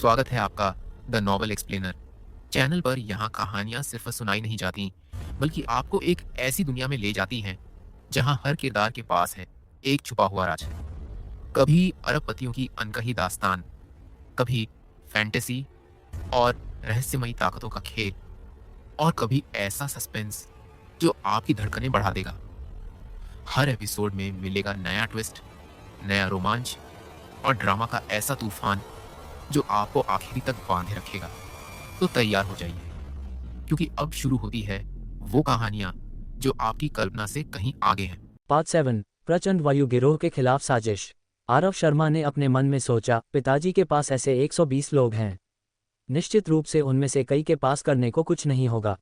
स्वागत है आपका द नॉवल एक्सप्लेनर चैनल पर। यहाँ कहानियाँ सिर्फ सुनाई नहीं जाती, बल्कि आपको एक ऐसी दुनिया में ले जाती हैं जहाँ हर किरदार के पास है एक छुपा हुआ राज। कभी अरबपतियों की अनकही दास्तान, कभी फैंटेसी और रहस्यमयी ताकतों का खेल, और कभी ऐसा सस्पेंस जो आपकी धड़कनें बढ़ा देगा। हर एपिसोड में मिलेगा नया ट्विस्ट, नया रोमांच और ड्रामा का ऐसा तूफान जो आपको आखिरी तक बांधे रखेगा। तो तैयार हो जाइए, क्योंकि अब शुरू होती है वो कहानियां जो आपकी कल्पना से कहीं आगे हैं। पार्ट 7 प्रचंड वायु गिरोह के खिलाफ साजिश। आरव शर्मा ने अपने मन में सोचा, पिताजी के पास ऐसे 120 लोग हैं। निश्चित रूप से उनमें से कई के पास करने को कुछ नहीं होगा।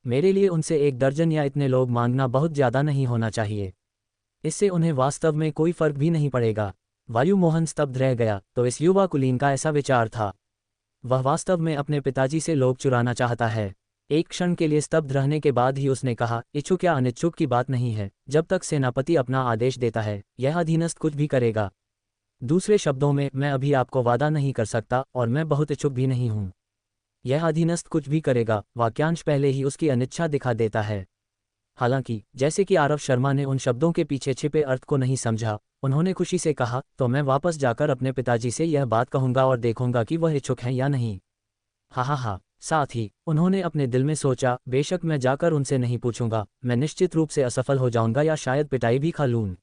मेरे लिए उनसे 1 दर्जन या इतने लोग मांगना बहुत ज़्यादा नहीं होना चाहिए। इससे उन्हें वास्तव में कोई फर्क भी नहीं पड़ेगा। वायु मोहन स्तब्ध रह गया। तो इस युवा कुलीन का ऐसा विचार था। वह वास्तव में अपने पिताजी से लोग चुराना चाहता है। एक क्षण के लिए स्तब्ध रहने के बाद ही उसने कहा, इच्छुक या अनिच्छुक की बात नहीं है। जब तक सेनापति अपना आदेश देता है, यह अधीनस्थ कुछ भी करेगा। दूसरे शब्दों में, मैं अभी आपको वादा नहीं कर सकता और मैं बहुत इच्छुक भी नहीं हूँ। यह अधीनस्थ कुछ भी करेगा वाक्यांश पहले ही उसकी अनिच्छा दिखा देता है। हालांकि जैसे कि आरव शर्मा ने उन शब्दों के पीछे छिपे अर्थ को नहीं समझा, उन्होंने खुशी से कहा, तो मैं वापस जाकर अपने पिताजी से यह बात कहूंगा और देखूंगा कि वह इच्छुक हैं या नहीं। हा। साथ ही उन्होंने अपने दिल में सोचा, बेशक मैं जाकर उनसे नहीं पूछूंगा, मैं निश्चित रूप से असफल हो जाऊंगा या शायद पिटाई भी खा लूं।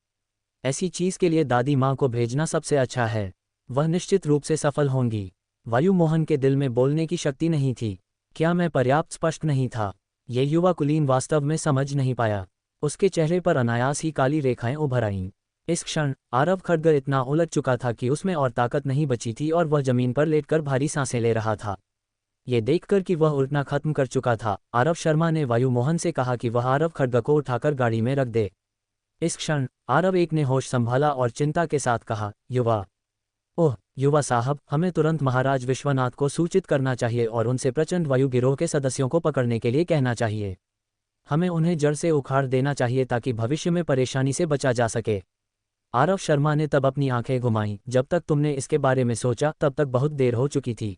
ऐसी चीज के लिए दादी माँ को भेजना सबसे अच्छा है। वह निश्चित रूप से सफल होंगी। वायु मोहन के दिल में बोलने की शक्ति नहीं थी। क्या मैं पर्याप्त स्पष्ट नहीं था? ये युवा कुलीन वास्तव में समझ नहीं पाया। उसके चेहरे पर अनायास ही काली रेखाएं उभर आईं। इस क्षण आरव खड्ग इतना उलझ चुका था कि उसमें और ताकत नहीं बची थी और वह जमीन पर लेटकर भारी सांसें ले रहा था। ये देखकर कि वह उलटना खत्म कर चुका था, आरव शर्मा ने वायु मोहन से कहा कि वह आरव खड्ग को उठाकर गाड़ी में रख दे। इस क्षण आरव एक ने होश संभाला और चिंता के साथ कहा, युवा, ओह युवा साहब, हमें तुरंत महाराज विश्वनाथ को सूचित करना चाहिए और उनसे प्रचंड वायु गिरोह के सदस्यों को पकड़ने के लिए कहना चाहिए। हमें उन्हें जड़ से उखाड़ देना चाहिए ताकि भविष्य में परेशानी से बचा जा सके। आरव शर्मा ने तब अपनी आंखें घुमाईं। जब तक तुमने इसके बारे में सोचा तब तक बहुत देर हो चुकी थी।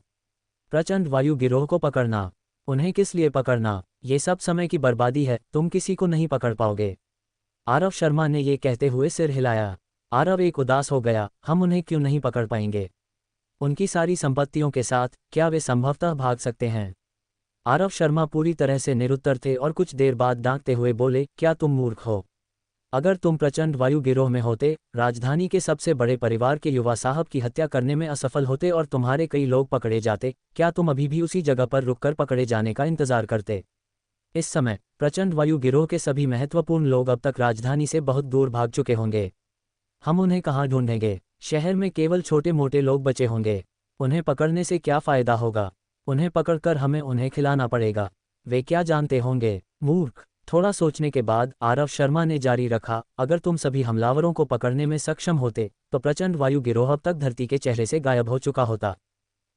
प्रचंड वायु गिरोह को पकड़ना, उन्हें किस लिए पकड़ना? ये सब समय की बर्बादी है, तुम किसी को नहीं पकड़ पाओगे। आरव शर्मा ने ये कहते हुए सिर हिलाया। आरव एक उदास हो गया, हम उन्हें क्यों नहीं पकड़ पाएंगे? उनकी सारी संपत्तियों के साथ क्या वे संभवतः भाग सकते हैं? आरव शर्मा पूरी तरह से निरुत्तर थे और कुछ देर बाद डांटते हुए बोले, क्या तुम मूर्ख हो? अगर तुम प्रचंड वायु गिरोह में होते, राजधानी के सबसे बड़े परिवार के युवा साहब की हत्या करने में असफल होते और तुम्हारे कई लोग पकड़े जाते, क्या तुम अभी भी उसी जगह पर रुककर पकड़े जाने का इंतजार करते? इस समय प्रचंड वायु गिरोह के सभी महत्वपूर्ण लोग अब तक राजधानी से बहुत दूर भाग चुके होंगे। हम उन्हें कहाँ ढूंढेंगे? शहर में केवल छोटे मोटे लोग बचे होंगे। उन्हें पकड़ने से क्या फायदा होगा? उन्हें पकड़कर हमें उन्हें खिलाना पड़ेगा। वे क्या जानते होंगे? मूर्ख। थोड़ा सोचने के बाद आरव शर्मा ने जारी रखा, अगर तुम सभी हमलावरों को पकड़ने में सक्षम होते तो प्रचंड वायु गिरोह अब तक धरती के चेहरे से गायब हो चुका होता।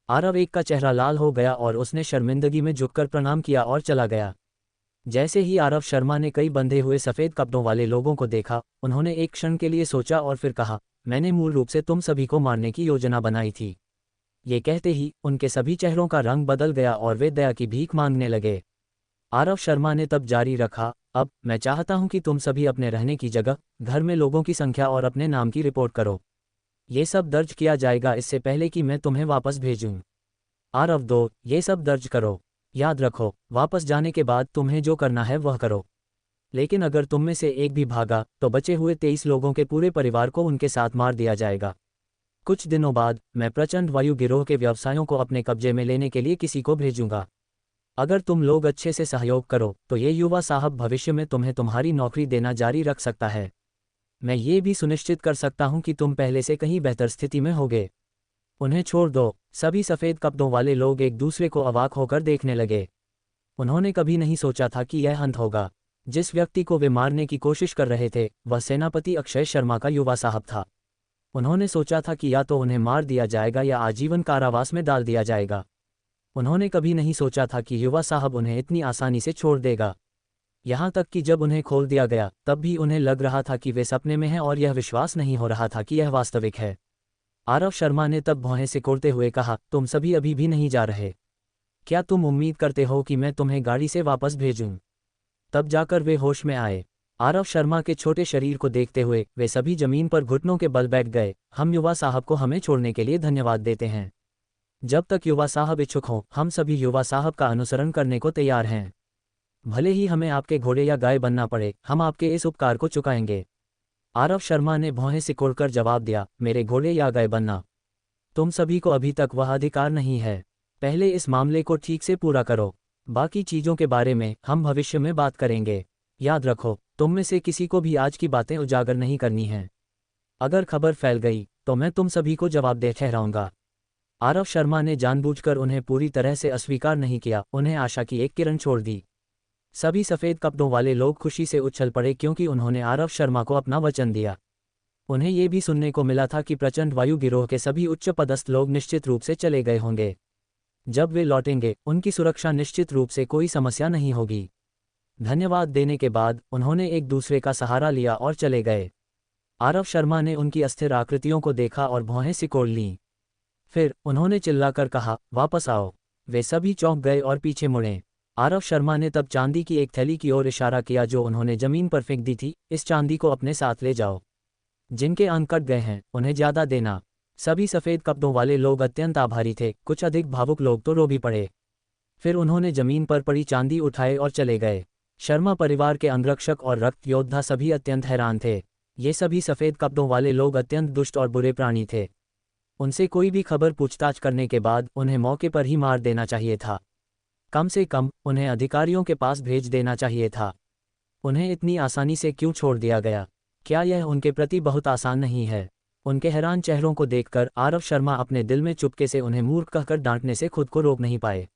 आरव एक का चेहरा लाल हो गया और उसने शर्मिंदगी में झुककर प्रणाम किया और चला गया। जैसे ही आरव शर्मा ने कई बंधे हुए सफ़ेद कपड़ों वाले लोगों को देखा, उन्होंने एक क्षण के लिए सोचा और फिर कहा, मैंने मूल रूप से तुम सभी को मारने की योजना बनाई थी। ये कहते ही उनके सभी चेहरों का रंग बदल गया और वे दया की भीख मांगने लगे। आरव शर्मा ने तब जारी रखा, अब मैं चाहता हूं कि तुम सभी अपने रहने की जगह, घर में लोगों की संख्या और अपने नाम की रिपोर्ट करो। ये सब दर्ज किया जाएगा इससे पहले कि मैं तुम्हें वापस भेजूं। आरव 2, ये सब दर्ज करो। याद रखो, वापस जाने के बाद तुम्हें जो करना है वह करो। लेकिन अगर तुम में से एक भी भागा तो बचे हुए 23 लोगों के पूरे परिवार को उनके साथ मार दिया जाएगा। कुछ दिनों बाद मैं प्रचंड वायु गिरोह के व्यवसायों को अपने कब्जे में लेने के लिए किसी को भेजूंगा। अगर तुम लोग अच्छे से सहयोग करो तो ये युवा साहब भविष्य में तुम्हें तुम्हारी नौकरी देना जारी रख सकता है। मैं ये भी सुनिश्चित कर सकता हूं कि तुम पहले से कहीं बेहतर स्थिति में होगे। उन्हें छोड़ दो। सभी सफ़ेद कपड़ों वाले लोग एक दूसरे को अवाक होकर देखने लगे। उन्होंने कभी नहीं सोचा था कि यह अंत होगा। जिस व्यक्ति को वे मारने की कोशिश कर रहे थे वह सेनापति अक्षय शर्मा का युवा साहब था। उन्होंने सोचा था कि या तो उन्हें मार दिया जाएगा या आजीवन कारावास में डाल दिया जाएगा। उन्होंने कभी नहीं सोचा था कि युवा साहब उन्हें इतनी आसानी से छोड़ देगा। यहाँ तक कि जब उन्हें खोल दिया गया तब भी उन्हें लग रहा था कि वे सपने में हैं और यह विश्वास नहीं हो रहा था कि यह वास्तविक है। आरव शर्मा ने तब भौहें सिकोड़ते हुए कहा, तुम सभी अभी भी नहीं जा रहे? क्या तुम उम्मीद करते हो कि मैं तुम्हें गाड़ी से वापस भेजूं? तब जाकर वे होश में आए। आरव शर्मा के छोटे शरीर को देखते हुए वे सभी जमीन पर घुटनों के बल बैठ गए। हम युवा साहब को हमें छोड़ने के लिए धन्यवाद देते हैं। जब तक युवा साहब इच्छुक हों, हम सभी युवा साहब का अनुसरण करने को तैयार हैं। भले ही हमें आपके घोड़े या गाय बनना पड़े, हम आपके इस उपकार को चुकाएंगे। आरव शर्मा ने भौहें सिकोड़कर जवाब दिया, मेरे घोड़े या गाय बनना? तुम सभी को अभी तक वह अधिकार नहीं है। पहले इस मामले को ठीक से पूरा करो, बाकी चीज़ों के बारे में हम भविष्य में बात करेंगे। याद रखो, तुम में से किसी को भी आज की बातें उजागर नहीं करनी हैं। अगर खबर फैल गई तो मैं तुम सभी को जवाबदेह ठहराऊंगा। आरव शर्मा ने जानबूझकर उन्हें पूरी तरह से अस्वीकार नहीं किया, उन्हें आशा की एक किरण छोड़ दी। सभी सफ़ेद कपड़ों वाले लोग खुशी से उछल पड़े क्योंकि उन्होंने आरव शर्मा को अपना वचन दिया। उन्हें ये भी सुनने को मिला था कि प्रचंड वायु गिरोह के सभी उच्च पदस्थ लोग निश्चित रूप से चले गए होंगे। जब वे लौटेंगे उनकी सुरक्षा निश्चित रूप से कोई समस्या नहीं होगी। धन्यवाद देने के बाद उन्होंने एक दूसरे का सहारा लिया और चले गए। आरव शर्मा ने उनकी अस्थिर आकृतियों को देखा और भौहें सिकोड़ लीं। फिर उन्होंने चिल्लाकर कहा, वापस आओ। वे सभी चौंक गए और पीछे मुड़े। आरव शर्मा ने तब चांदी की एक थैली की ओर इशारा किया जो उन्होंने जमीन पर फेंक दी थी। इस चांदी को अपने साथ ले जाओ। जिनके अंक कट गए हैं उन्हें ज़्यादा देना। सभी सफ़ेद कपड़ों वाले लोग अत्यंत आभारी थे, कुछ अधिक भावुक लोग तो रो भी पड़े। फिर उन्होंने जमीन पर पड़ी चांदी उठाए और चले गए। शर्मा परिवार के अंगरक्षक और रक्त योद्धा सभी अत्यंत हैरान थे। ये सभी सफ़ेद कपड़ों वाले लोग अत्यंत दुष्ट और बुरे प्राणी थे। उनसे कोई भी खबर पूछताछ करने के बाद उन्हें मौके पर ही मार देना चाहिए था। कम से कम उन्हें अधिकारियों के पास भेज देना चाहिए था। उन्हें इतनी आसानी से क्यों छोड़ दिया गया? क्या यह उनके प्रति बहुत आसान नहीं है? उनके हैरान चेहरों को देखकर आरव शर्मा अपने दिल में चुपके से उन्हें मूर्ख कहकर डांटने से खुद को रोक नहीं पाए।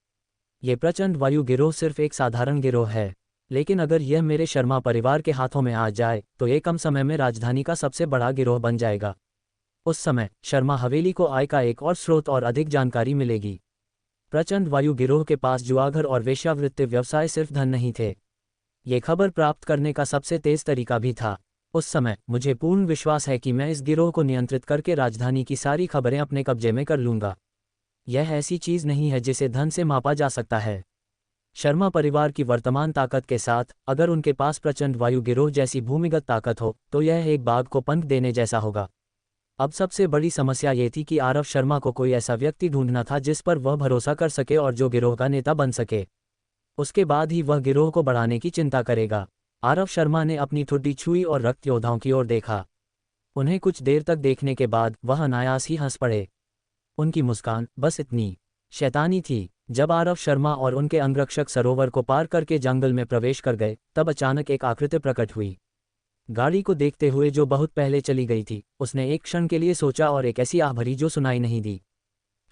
ये प्रचंड वायु गिरोह सिर्फ एक साधारण गिरोह है, लेकिन अगर यह मेरे शर्मा परिवार के हाथों में आ जाए तो ये कम समय में राजधानी का सबसे बड़ा गिरोह बन जाएगा। उस समय शर्मा हवेली को आय का एक और स्रोत और अधिक जानकारी मिलेगी। प्रचंड वायु गिरोह के पास जुआगर और वेश्यावृत्ति व्यवसाय सिर्फ धन नहीं थे, ये खबर प्राप्त करने का सबसे तेज तरीका भी था। उस समय मुझे पूर्ण विश्वास है कि मैं इस गिरोह को नियंत्रित करके राजधानी की सारी खबरें अपने कब्जे में कर लूंगा। यह ऐसी चीज़ नहीं है जिसे धन से मापा जा सकता है। शर्मा परिवार की वर्तमान ताकत के साथ अगर उनके पास प्रचंड वायु गिरोह जैसी भूमिगत ताकत हो तो यह एक बाघ को पंख देने जैसा होगा। अब सबसे बड़ी समस्या ये थी कि आरव शर्मा को कोई ऐसा व्यक्ति ढूंढना था जिस पर वह भरोसा कर सके और जो गिरोह का नेता बन सके। उसके बाद ही वह गिरोह को बढ़ाने की चिंता करेगा। आरव शर्मा ने अपनी ठुड्डी छुई और रक्त योद्धाओं की ओर देखा। उन्हें कुछ देर तक देखने के बाद वह अनायास ही हंस पड़े। उनकी मुस्कान बस इतनी शैतानी थी। जब आरव शर्मा और उनके अंगरक्षक सरोवर को पार करके जंगल में प्रवेश कर गए तब अचानक एक आकृति प्रकट हुई। गाड़ी को देखते हुए जो बहुत पहले चली गई थी, उसने एक क्षण के लिए सोचा और एक ऐसी आह भरी जो सुनाई नहीं दी।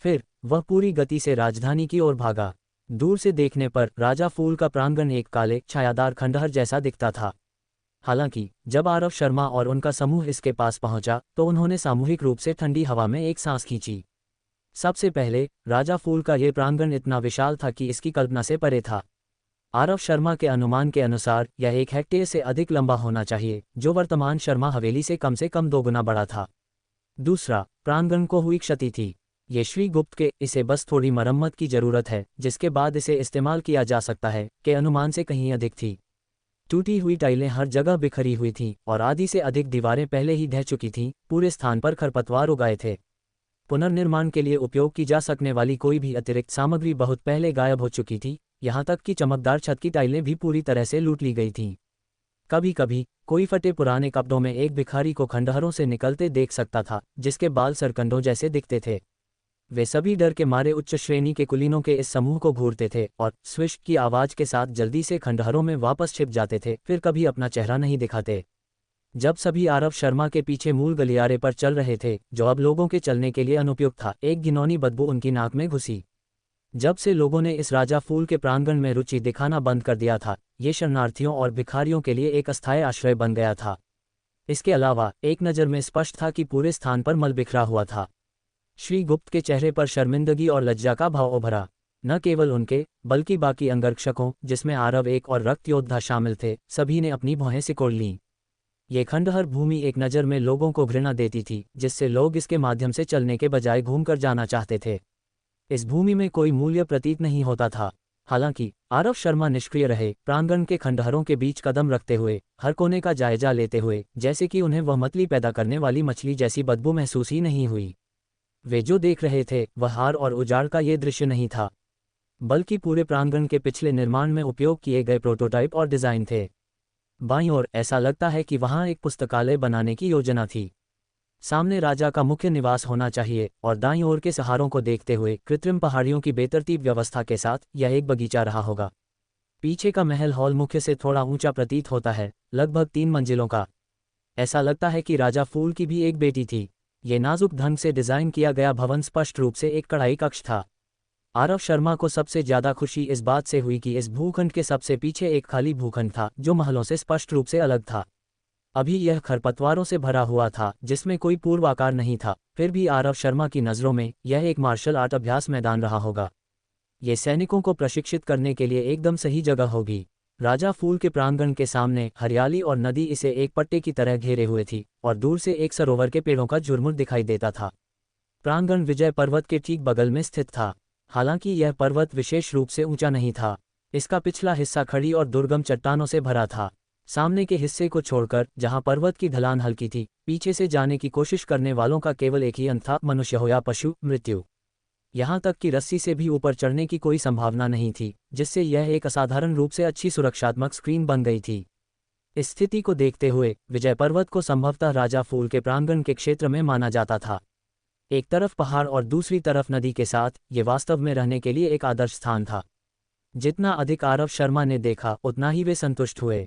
फिर वह पूरी गति से राजधानी की ओर भागा। दूर से देखने पर राजा फूल का प्रांगण एक काले छायादार खंडहर जैसा दिखता था। हालांकि जब आरव शर्मा और उनका समूह इसके पास पहुंचा तो उन्होंने सामूहिक रूप से ठंडी हवा में एक सांस खींची। सबसे पहले राजा फूल का ये प्रांगण इतना विशाल था कि इसकी कल्पना से परे था। आरव शर्मा के अनुमान के अनुसार यह 1 हेक्टेयर से अधिक लंबा होना चाहिए, जो वर्तमान शर्मा हवेली से कम 2 गुना बड़ा था। दूसरा, प्रांगण को हुई क्षति थी। ये श्री गुप्त के इसे बस थोड़ी मरम्मत की जरूरत है जिसके बाद इसे इस्तेमाल किया जा सकता है के अनुमान से कहीं अधिक थी। टूटी हुई टाइलें हर जगह बिखरी हुई थीं और आधी से अधिक दीवारें पहले ही ढह चुकी थीं। पूरे स्थान पर खरपतवार उगाए थे। पुनर्निर्माण के लिए उपयोग की जा सकने वाली कोई भी अतिरिक्त सामग्री बहुत पहले गायब हो चुकी थी, यहाँ तक कि चमकदार छत की टाइलें भी पूरी तरह से लूट ली गई थीं। कभी कभी कोई फटे पुराने कपड़ों में एक भिखारी को खंडहरों से निकलते देख सकता था जिसके बाल सरकंडों जैसे दिखते थे। वे सभी डर के मारे उच्च श्रेणी के कुलीनों के इस समूह को घूरते थे और स्विश की आवाज के साथ जल्दी से खंडहरों में वापस छिप जाते थे, फिर कभी अपना चेहरा नहीं दिखाते। जब सभी आरव शर्मा के पीछे मूल गलियारे पर चल रहे थे जो अब लोगों के चलने के लिए अनुपयुक्त था, एक घिनौनी बदबू उनकी नाक में घुसी। जब से लोगों ने इस राजा फूल के प्रांगण में रुचि दिखाना बंद कर दिया था, ये शरणार्थियों और भिखारियों के लिए एक अस्थायी आश्रय बन गया था। इसके अलावा एक नज़र में स्पष्ट था कि पूरे स्थान पर मल बिखरा हुआ था। श्री गुप्त के चेहरे पर शर्मिंदगी और लज्जा का भाव उभरा। न केवल उनके बल्कि बाकी अंगरक्षकों, जिसमें आरव एक और रक्त योद्धा शामिल थे, सभी ने अपनी भौहें सिकोड़ लीं। ये खंडहर भूमि एक नज़र में लोगों को घृणा देती थी, जिससे लोग इसके माध्यम से चलने के बजाय घूमकर जाना चाहते थे। इस भूमि में कोई मूल्य प्रतीत नहीं होता था। हालांकि आरव शर्मा निष्क्रिय रहे, प्रांगण के खंडहरों के बीच कदम रखते हुए, हर कोने का जायजा लेते हुए, जैसे कि उन्हें वह मतली पैदा करने वाली मछली जैसी बदबू महसूस ही नहीं हुई। वे जो देख रहे थे वह हार और उजाड़ का ये दृश्य नहीं था, बल्कि पूरे प्रांगण के पिछले निर्माण में उपयोग किए गए प्रोटोटाइप और डिज़ाइन थे। बाईं ओर ऐसा लगता है कि वहाँ एक पुस्तकालय बनाने की योजना थी। सामने राजा का मुख्य निवास होना चाहिए और दाईं ओर के सहारों को देखते हुए कृत्रिम पहाड़ियों की बेतरतीब व्यवस्था के साथ यह एक बगीचा रहा होगा। पीछे का महल हॉल मुख्य से थोड़ा ऊंचा प्रतीत होता है, लगभग 3 मंजिलों का। ऐसा लगता है कि राजा फूल की भी एक बेटी थी। ये नाजुक ढंग से डिज़ाइन किया गया भवन स्पष्ट रूप से एक कढ़ाई कक्ष था। आरव शर्मा को सबसे ज्यादा खुशी इस बात से हुई कि इस भूखंड के सबसे पीछे एक खाली भूखंड था जो महलों से स्पष्ट रूप से अलग था। अभी यह खरपतवारों से भरा हुआ था जिसमें कोई पूर्व आकार नहीं था, फिर भी आरव शर्मा की नज़रों में यह एक मार्शल आर्ट अभ्यास मैदान रहा होगा। ये सैनिकों को प्रशिक्षित करने के लिए एकदम सही जगह होगी। राजा फूल के प्रांगण के सामने हरियाली और नदी इसे एक पट्टे की तरह घेरे हुए थी और दूर से एक सरोवर के पेड़ों का झुरमुट दिखाई देता था। प्रांगण विजय पर्वत के ठीक बगल में स्थित था। हालांकि यह पर्वत विशेष रूप से ऊंचा नहीं था। इसका पिछला हिस्सा खड़ी और दुर्गम चट्टानों से भरा था। सामने के हिस्से को छोड़कर, जहां पर्वत की ढलान हल्की थी, पीछे से जाने की कोशिश करने वालों का केवल एक ही अंत था, मनुष्य हो या पशु, मृत्यु। यहां तक कि रस्सी से भी ऊपर चढ़ने की कोई संभावना नहीं थी, जिससे यह एक असाधारण रूप से अच्छी सुरक्षात्मक स्क्रीन बन गई थी। इस स्थिति को देखते हुए विजय पर्वत को संभवतः राजा फूल के प्रांगण के क्षेत्र में माना जाता था। एक तरफ पहाड़ और दूसरी तरफ नदी के साथ ये वास्तव में रहने के लिए एक आदर्श स्थान था। जितना अधिक आरव शर्मा ने देखा उतना ही वे संतुष्ट हुए।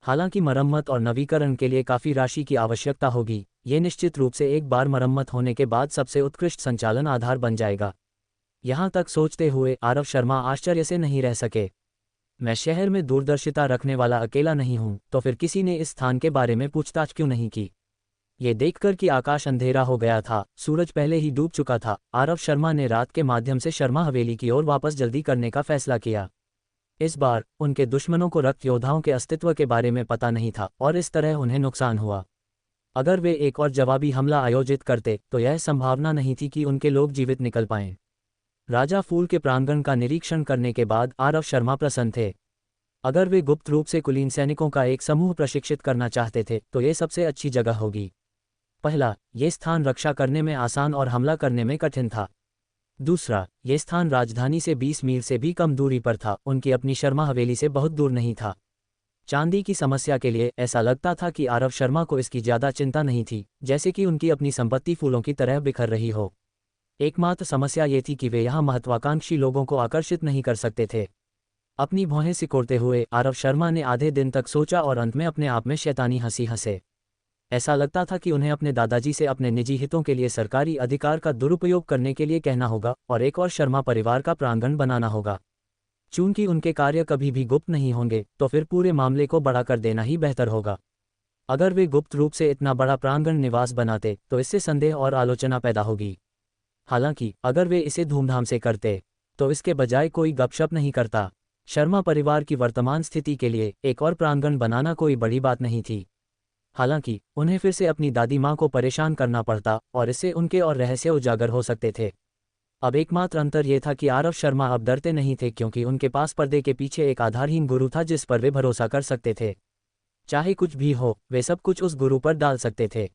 हालांकि मरम्मत और नवीकरण के लिए काफ़ी राशि की आवश्यकता होगी, ये निश्चित रूप से एक बार मरम्मत होने के बाद सबसे उत्कृष्ट संचालन आधार बन जाएगा। यहाँ तक सोचते हुए आरव शर्मा आश्चर्य से नहीं रह सके। मैं शहर में दूरदर्शिता रखने वाला अकेला नहीं हूँ, तो फिर किसी ने इस स्थान के बारे में पूछताछ क्यों नहीं की? ये देखकर कि आकाश अंधेरा हो गया था, सूरज पहले ही डूब चुका था, आरव शर्मा ने रात के माध्यम से शर्मा हवेली की ओर वापस जल्दी करने का फैसला किया। इस बार उनके दुश्मनों को रक्त योद्धाओं के अस्तित्व के बारे में पता नहीं था और इस तरह उन्हें नुकसान हुआ। अगर वे एक और जवाबी हमला आयोजित करते तो यह संभावना नहीं थी कि उनके लोग जीवित निकल पाएं। राजा फूल के प्रांगण का निरीक्षण करने के बाद आरव शर्मा प्रसन्न थे। अगर वे गुप्त रूप से कुलीन सैनिकों का एक समूह प्रशिक्षित करना चाहते थे तो ये सबसे अच्छी जगह होगी। पहला, ये स्थान रक्षा करने में आसान और हमला करने में कठिन था। दूसरा, ये स्थान राजधानी से 20 मील से भी कम दूरी पर था, उनकी अपनी शर्मा हवेली से बहुत दूर नहीं था। चांदी की समस्या के लिए ऐसा लगता था कि आरव शर्मा को इसकी ज्यादा चिंता नहीं थी, जैसे कि उनकी अपनी संपत्ति फूलों की तरह बिखर रही हो। एकमात्र समस्या ये थी कि वे यहाँ महत्वाकांक्षी लोगों को आकर्षित नहीं कर सकते थे। अपनी भौहें सिकोड़ते हुए आरव शर्मा ने आधे दिन तक सोचा और अंत में अपने आप में शैतानी हंसी हंसे। ऐसा लगता था कि उन्हें अपने दादाजी से अपने निजी हितों के लिए सरकारी अधिकार का दुरुपयोग करने के लिए कहना होगा और एक और शर्मा परिवार का प्रांगण बनाना होगा। चूंकि उनके कार्य कभी भी गुप्त नहीं होंगे, तो फिर पूरे मामले को बड़ा कर देना ही बेहतर होगा। अगर वे गुप्त रूप से इतना बड़ा प्रांगण निवास बनाते तो इससे संदेह और आलोचना पैदा होगी। हालांकि अगर वे इसे धूमधाम से करते तो इसके बजाय कोई गपशप नहीं करता। शर्मा परिवार की वर्तमान स्थिति के लिए एक और प्रांगण बनाना कोई बड़ी बात नहीं थी। हालांकि उन्हें फिर से अपनी दादी माँ को परेशान करना पड़ता और इससे उनके और रहस्य उजागर हो सकते थे। अब एकमात्र अंतर यह था कि आरव शर्मा अब डरते नहीं थे, क्योंकि उनके पास पर्दे के पीछे एक आधारहीन गुरु था जिस पर वे भरोसा कर सकते थे। चाहे कुछ भी हो, वे सब कुछ उस गुरु पर डाल सकते थे।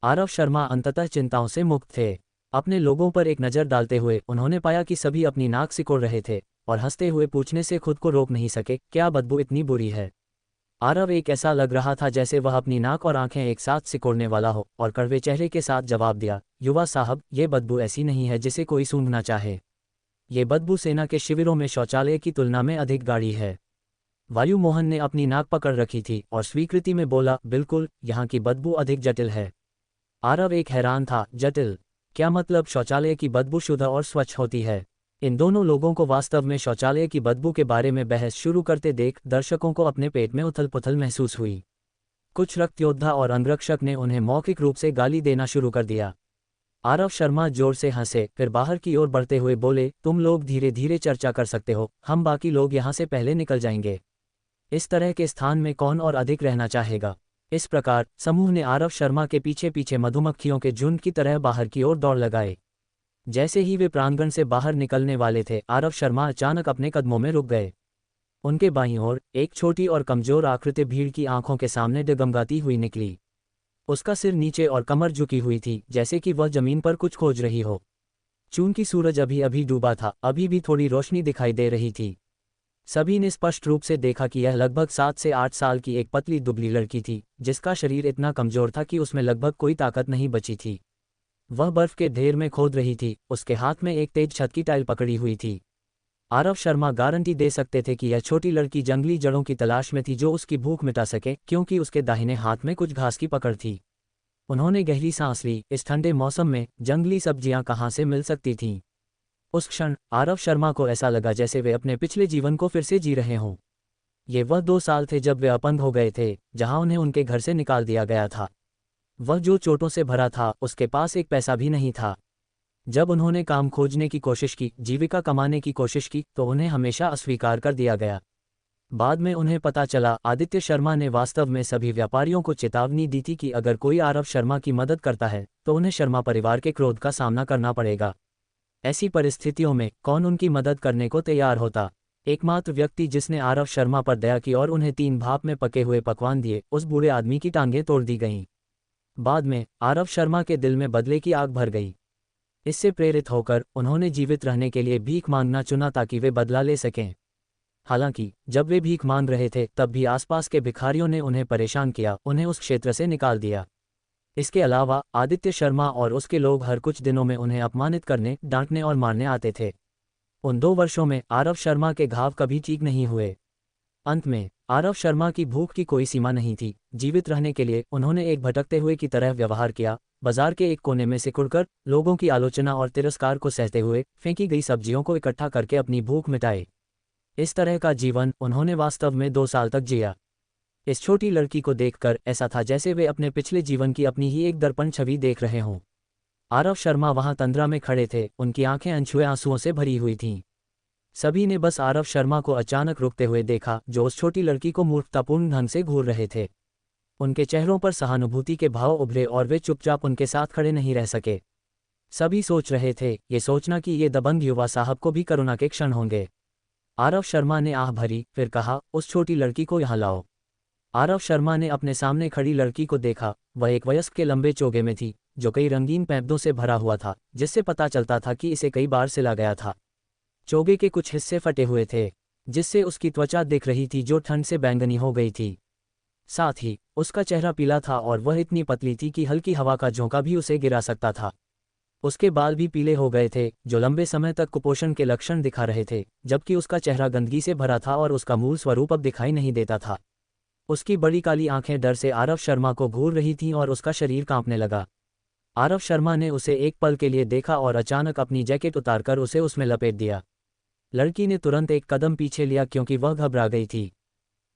आरव शर्मा अंततः चिंताओं से मुक्त थे। अपने लोगों पर एक नज़र डालते हुए उन्होंने पाया कि सभी अपनी नाक सिकोड़ रहे थे और हंसते हुए पूछने से खुद को रोक नहीं सके, क्या बदबू इतनी बुरी है? आरव एक ऐसा लग रहा था जैसे वह अपनी नाक और आंखें एक साथ सिकोड़ने वाला हो, और कड़वे चेहरे के साथ जवाब दिया, युवा साहब, ये बदबू ऐसी नहीं है जिसे कोई सूंघना चाहे। ये बदबू सेना के शिविरों में शौचालय की तुलना में अधिक गाढ़ी है। वायु मोहन ने अपनी नाक पकड़ रखी थी और स्वीकृति में बोला, बिल्कुल, यहाँ की बदबू अधिक जटिल है। आरव एक हैरान था, जटिल? क्या मतलब शौचालय की बदबू शुद्ध और स्वच्छ होती है? इन दोनों लोगों को वास्तव में शौचालय की बदबू के बारे में बहस शुरू करते देख दर्शकों को अपने पेट में उथल पुथल महसूस हुई। कुछ रक्त योद्धा और अंगरक्षक ने उन्हें मौखिक रूप से गाली देना शुरू कर दिया। आरव शर्मा जोर से हंसे, फिर बाहर की ओर बढ़ते हुए बोले, तुम लोग धीरे धीरे चर्चा कर सकते हो, हम बाकी लोग यहाँ से पहले निकल जाएंगे। इस तरह के स्थान में कौन और अधिक रहना चाहेगा? इस प्रकार समूह ने आरव शर्मा के पीछे पीछे मधुमक्खियों के झुंड की तरह बाहर की ओर दौड़ लगाए। जैसे ही वे प्रांगण से बाहर निकलने वाले थे, आरव शर्मा अचानक अपने कदमों में रुक गए। उनके बाईं ओर एक छोटी और कमजोर आकृति भीड़ की आंखों के सामने डगमगाती हुई निकली। उसका सिर नीचे और कमर झुकी हुई थी, जैसे कि वह जमीन पर कुछ खोज रही हो। चूंकि सूरज अभी अभी डूबा था, अभी भी थोड़ी रोशनी दिखाई दे रही थी। सभी ने स्पष्ट रूप से देखा कि यह लगभग 7 से 8 साल की एक पतली दुबली लड़की थी, जिसका शरीर इतना कमजोर था कि उसमें लगभग कोई ताकत नहीं बची थी। वह बर्फ के ढेर में खोद रही थी, उसके हाथ में एक तेज छत की टाइल पकड़ी हुई थी। आरव शर्मा गारंटी दे सकते थे कि यह छोटी लड़की जंगली जड़ों की तलाश में थी जो उसकी भूख मिटा सके, क्योंकि उसके दाहिने हाथ में कुछ घास की पकड़ थी। उन्होंने गहरी सांस ली। इस ठंडे मौसम में जंगली सब्जियां कहाँ से मिल सकती थीं? उस क्षण आरव शर्मा को ऐसा लगा जैसे वे अपने पिछले जीवन को फिर से जी रहे हों। ये वह 2 साल थे जब वे अपंग हो गए थे, जहां उन्हें उनके घर से निकाल दिया गया था। वह जो चोटों से भरा था, उसके पास एक पैसा भी नहीं था। जब उन्होंने काम खोजने की कोशिश की, जीविका कमाने की कोशिश की, तो उन्हें हमेशा अस्वीकार कर दिया गया। बाद में उन्हें पता चला, आदित्य शर्मा ने वास्तव में सभी व्यापारियों को चेतावनी दी थी कि अगर कोई आरव शर्मा की मदद करता है तो उन्हें शर्मा परिवार के क्रोध का सामना करना पड़ेगा। ऐसी परिस्थितियों में कौन उनकी मदद करने को तैयार होता? एकमात्र व्यक्ति जिसने आरव शर्मा पर दया की और उन्हें 3 भाप में पके हुए पकवान दिए, उस बूढ़े आदमी की टांगें तोड़ दी गईं। बाद में आरव शर्मा के दिल में बदले की आग भर गई। इससे प्रेरित होकर उन्होंने जीवित रहने के लिए भीख मांगना चुना ताकि वे बदला ले सकें। हालांकि जब वे भीख मांग रहे थे, तब भी आसपास के भिखारियों ने उन्हें परेशान किया, उन्हें उस क्षेत्र से निकाल दिया। इसके अलावा आदित्य शर्मा और उसके लोग हर कुछ दिनों में उन्हें अपमानित करने, डांटने और मारने आते थे। उन 2 वर्षों में आरव शर्मा के घाव कभी ठीक नहीं हुए। अंत में आरव शर्मा की भूख की कोई सीमा नहीं थी। जीवित रहने के लिए उन्होंने एक भटकते हुए की तरह व्यवहार किया, बाजार के एक कोने में सिकुड़कर, लोगों की आलोचना और तिरस्कार को सहते हुए, फेंकी गई सब्जियों को इकट्ठा करके अपनी भूख मिटाए। इस तरह का जीवन उन्होंने वास्तव में 2 साल तक जिया। इस छोटी लड़की को देखकर ऐसा था जैसे वे अपने पिछले जीवन की अपनी ही एक दर्पण छवि देख रहे हों। आरव शर्मा वहां तंद्रा में खड़े थे, उनकी आंखें अनछुए आंसुओं से भरी हुई थीं। सभी ने बस आरव शर्मा को अचानक रुकते हुए देखा, जो उस छोटी लड़की को मूर्खतापूर्ण ढंग से घूर रहे थे। उनके चेहरों पर सहानुभूति के भाव उभरे और वे चुपचाप उनके साथ खड़े नहीं रह सके। सभी सोच रहे थे, ये सोचना कि ये दबंग युवा साहब को भी करुणा के क्षण होंगे। आरव शर्मा ने आह भरी, फिर कहा, उस छोटी लड़की को यहाँ लाओ। आरव शर्मा ने अपने सामने खड़ी लड़की को देखा। वह एक वयस्क के लंबे चोगे में थी, जो कई रंगीन पैंपदों से भरा हुआ था, जिससे पता चलता था कि इसे कई बार सिला गया था। चोगे के कुछ हिस्से फटे हुए थे, जिससे उसकी त्वचा दिख रही थी जो ठंड से बैंगनी हो गई थी। साथ ही उसका चेहरा पीला था और वह इतनी पतली थी कि हल्की हवा का झोंका भी उसे गिरा सकता था। उसके बाल भी पीले हो गए थे, जो लंबे समय तक कुपोषण के लक्षण दिखा रहे थे, जबकि उसका चेहरा गंदगी से भरा था और उसका मूल स्वरूप अब दिखाई नहीं देता था। उसकी बड़ी काली आंखें डर से आरव शर्मा को घूर रही थीं और उसका शरीर कांपने लगा। आरव शर्मा ने उसे एक पल के लिए देखा और अचानक अपनी जैकेट उतारकर उसे उसमें लपेट दिया। लड़की ने तुरंत एक कदम पीछे लिया क्योंकि वह घबरा गई थी।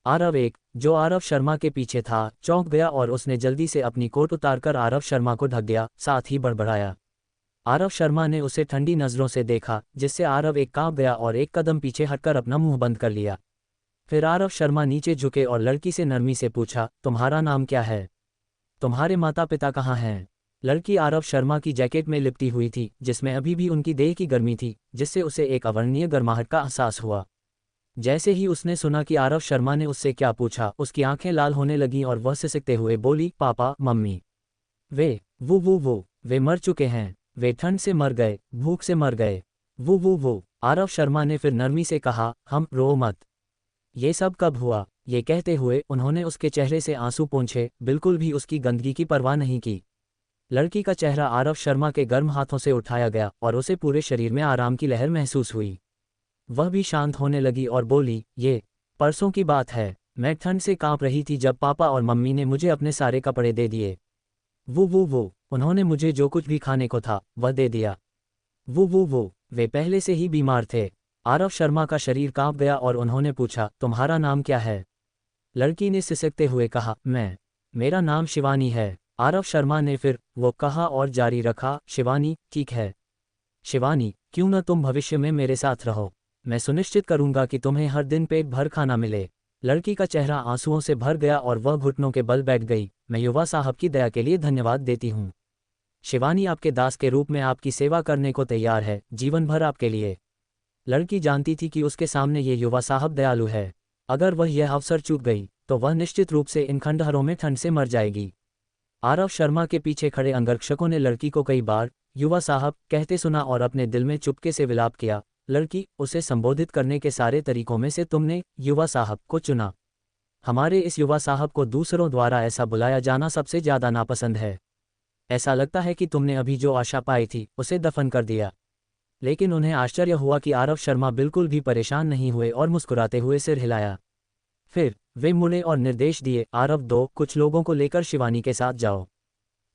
आरव एक, जो आरव शर्मा के पीछे था, चौंक गया और उसने जल्दी से अपनी कोट उतारकर आरव शर्मा को ढक दिया, साथ ही बड़बड़ाया। आरव शर्मा ने उसे ठंडी नज़रों से देखा, जिससे आरव एक कांप गया और एक कदम पीछे हटकर अपना मुंह बंद कर लिया। फिर आरव शर्मा नीचे झुके और लड़की से नरमी से पूछा, तुम्हारा नाम क्या है? तुम्हारे माता पिता कहाँ हैं? लड़की आरव शर्मा की जैकेट में लिपटी हुई थी, जिसमें अभी भी उनकी देह की गर्मी थी, जिससे उसे एक अवर्णनीय गर्माहट का एहसास हुआ। जैसे ही उसने सुना कि आरव शर्मा ने उससे क्या पूछा, उसकी आंखें लाल होने लगीं और वह सिसकते हुए बोली, पापा, मम्मी। वे मर चुके हैं। वे ठंड से मर गए, भूख से मर गए। वो। आरव शर्मा ने फिर नरमी से कहा, हम रो मत। ये सब कब हुआ? ये कहते हुए उन्होंने उसके चेहरे से आंसू पोंछे, बिल्कुल भी उसकी गंदगी की परवाह नहीं की। लड़की का चेहरा आरव शर्मा के गर्म हाथों से उठाया गया और उसे पूरे शरीर में आराम की लहर महसूस हुई। वह भी शांत होने लगी और बोली, ये परसों की बात है। मैं ठंड से कांप रही थी जब पापा और मम्मी ने मुझे अपने सारे कपड़े दे दिए। वो उन्होंने मुझे जो कुछ भी खाने को था वह दे दिया। वो वे पहले से ही बीमार थे। आरव शर्मा का शरीर कांप गया और उन्होंने पूछा, तुम्हारा नाम क्या है? लड़की ने सिसकते हुए कहा, मेरा नाम शिवानी है। आरव शर्मा ने फिर वो कहा और जारी रखा, शिवानी, ठीक है। शिवानी, क्यों न तुम भविष्य में मेरे साथ रहो। मैं सुनिश्चित करूंगा कि तुम्हें हर दिन पेट भर खाना मिले। लड़की का चेहरा आंसुओं से भर गया और वह घुटनों के बल बैठ गई। मैं युवा साहब की दया के लिए धन्यवाद देती हूँ। शिवानी आपके दास के रूप में आपकी सेवा करने को तैयार है, जीवन भर आपके लिए। लड़की जानती थी कि उसके सामने ये युवा साहब दयालु है। अगर वह यह अवसर चूक गई तो वह निश्चित रूप से इन खंडहरों में ठंड से मर जाएगी। आरव शर्मा के पीछे खड़े अंगरक्षकों ने लड़की को कई बार युवा साहब कहते सुना और अपने दिल में चुपके से विलाप किया। लड़की, उसे संबोधित करने के सारे तरीकों में से तुमने युवा साहब को चुना। हमारे इस युवा साहब को दूसरों द्वारा ऐसा बुलाया जाना सबसे ज्यादा नापसंद है। ऐसा लगता है कि तुमने अभी जो आशा पाई थी उसे दफन कर दिया। लेकिन उन्हें आश्चर्य हुआ कि आरव शर्मा बिल्कुल भी परेशान नहीं हुए और मुस्कुराते हुए सिर हिलाया। फिर वे मुड़े और निर्देश दिए, आरव 2, कुछ लोगों को लेकर शिवानी के साथ जाओ।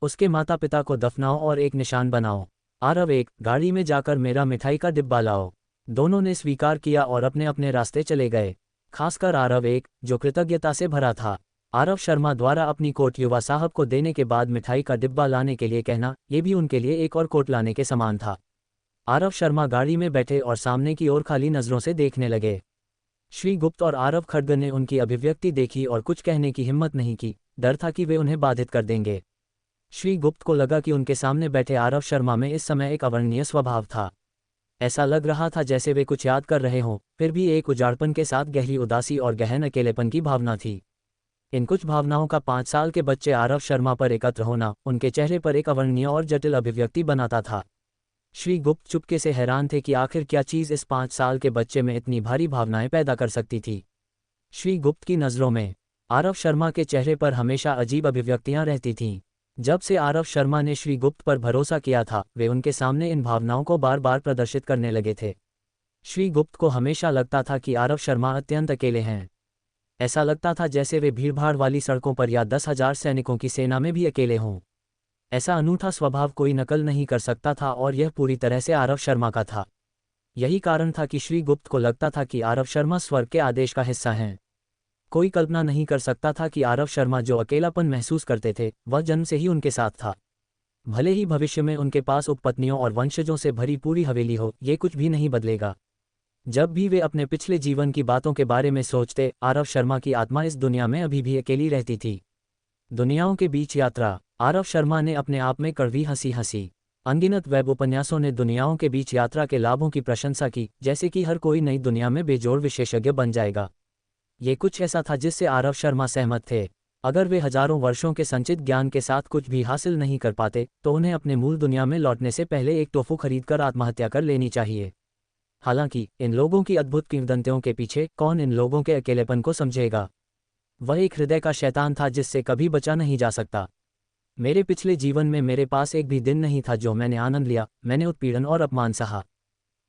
उसके माता पिता को दफनाओ और एक निशान बनाओ। आरव 1, गाड़ी में जाकर मेरा मिठाई का डिब्बा लाओ। दोनों ने स्वीकार किया और अपने अपने रास्ते चले गए, खासकर आरव 1, जो कृतज्ञता से भरा था। आरव शर्मा द्वारा अपनी कोट युवा साहब को देने के बाद मिठाई का डिब्बा लाने के लिए कहना, ये भी उनके लिए एक और कोट लाने के समान था। आरव शर्मा गाड़ी में बैठे और सामने की ओर खाली नजरों से देखने लगे। श्री गुप्त और आरव खड़ग ने उनकी अभिव्यक्ति देखी और कुछ कहने की हिम्मत नहीं की। डर था कि वे उन्हें बाधित कर देंगे। श्री गुप्त को लगा कि उनके सामने बैठे आरव शर्मा में इस समय एक अवर्णनीय स्वभाव था। ऐसा लग रहा था जैसे वे कुछ याद कर रहे हों, फिर भी एक उजाड़पन के साथ गहरी उदासी और गहन अकेलेपन की भावना थी। इन कुछ भावनाओं का 5 साल के बच्चे आरव शर्मा पर एकत्र होना उनके चेहरे पर एक अवर्णनीय और जटिल अभिव्यक्ति बनाता था। श्री गुप्त चुपके से हैरान थे कि आखिर क्या चीज़ इस 5 साल के बच्चे में इतनी भारी भावनाएं पैदा कर सकती थी। श्री गुप्त की नज़रों में आरव शर्मा के चेहरे पर हमेशा अजीब अभिव्यक्तियां रहती थीं। जब से आरव शर्मा ने श्री गुप्त पर भरोसा किया था, वे उनके सामने इन भावनाओं को बार बार प्रदर्शित करने लगे थे। श्री गुप्त को हमेशा लगता था कि आरव शर्मा अत्यंत अकेले हैं। ऐसा लगता था जैसे वे भीड़भाड़ वाली सड़कों पर या 10,000 सैनिकों की सेना में भी अकेले हों। ऐसा अनूठा स्वभाव कोई नकल नहीं कर सकता था और यह पूरी तरह से आरव शर्मा का था। यही कारण था कि श्री गुप्त को लगता था कि आरव शर्मा स्वर्ग के आदेश का हिस्सा हैं। कोई कल्पना नहीं कर सकता था कि आरव शर्मा जो अकेलापन महसूस करते थे वह जन्म से ही उनके साथ था। भले ही भविष्य में उनके पास उपपत्नियों और वंशजों से भरी पूरी हवेली हो, ये कुछ भी नहीं बदलेगा। जब भी वे अपने पिछले जीवन की बातों के बारे में सोचते, आरव शर्मा की आत्मा इस दुनिया में अभी भी अकेली रहती थी। दुनियाओं के बीच यात्रा। आरव शर्मा ने अपने आप में कड़वी हंसी हंसी। अनगिनत वेब उपन्यासों ने दुनियाओं के बीच यात्रा के लाभों की प्रशंसा की, जैसे कि हर कोई नई दुनिया में बेजोड़ विशेषज्ञ बन जाएगा। ये कुछ ऐसा था जिससे आरव शर्मा सहमत थे। अगर वे हजारों वर्षों के संचित ज्ञान के साथ कुछ भी हासिल नहीं कर पाते तो उन्हें अपने मूल दुनिया में लौटने से पहले एक टोफू खरीदकर आत्महत्या कर लेनी चाहिए। हालांकि इन लोगों की अद्भुत किंवदंतियों के पीछे कौन इन लोगों के अकेलेपन को समझेगा। वह एक हृदय का शैतान था जिससे कभी बचा नहीं जा सकता। मेरे पिछले जीवन में मेरे पास एक भी दिन नहीं था जो मैंने आनंद लिया। मैंने उत्पीड़न और अपमान सहा।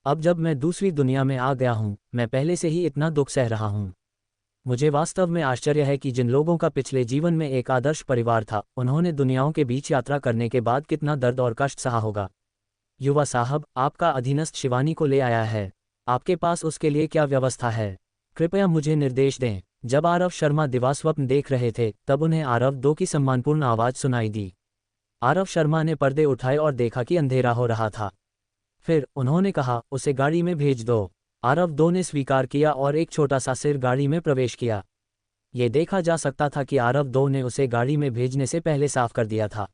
अब जब मैं दूसरी दुनिया में आ गया हूँ, मैं पहले से ही इतना दुख सह रहा हूँ। मुझे वास्तव में आश्चर्य है कि जिन लोगों का पिछले जीवन में एक आदर्श परिवार था, उन्होंने दुनियाओं के बीच यात्रा करने के बाद कितना दर्द और कष्ट सहा होगा। युवा साहब, आपका अधीनस्थ शिवानी को ले आया है। आपके पास उसके लिए क्या व्यवस्था है? कृपया मुझे निर्देश दें। जब आरव शर्मा दिवास्वप्न देख रहे थे तब उन्हें आरव 2 की सम्मानपूर्ण आवाज सुनाई दी। आरव शर्मा ने पर्दे उठाए और देखा कि अंधेरा हो रहा था। फिर उन्होंने कहा, उसे गाड़ी में भेज दो। आरव 2 ने स्वीकार किया और एक छोटा सा सिर गाड़ी में प्रवेश किया। ये देखा जा सकता था कि आरव 2 ने उसे गाड़ी में भेजने से पहले साफ कर दिया था।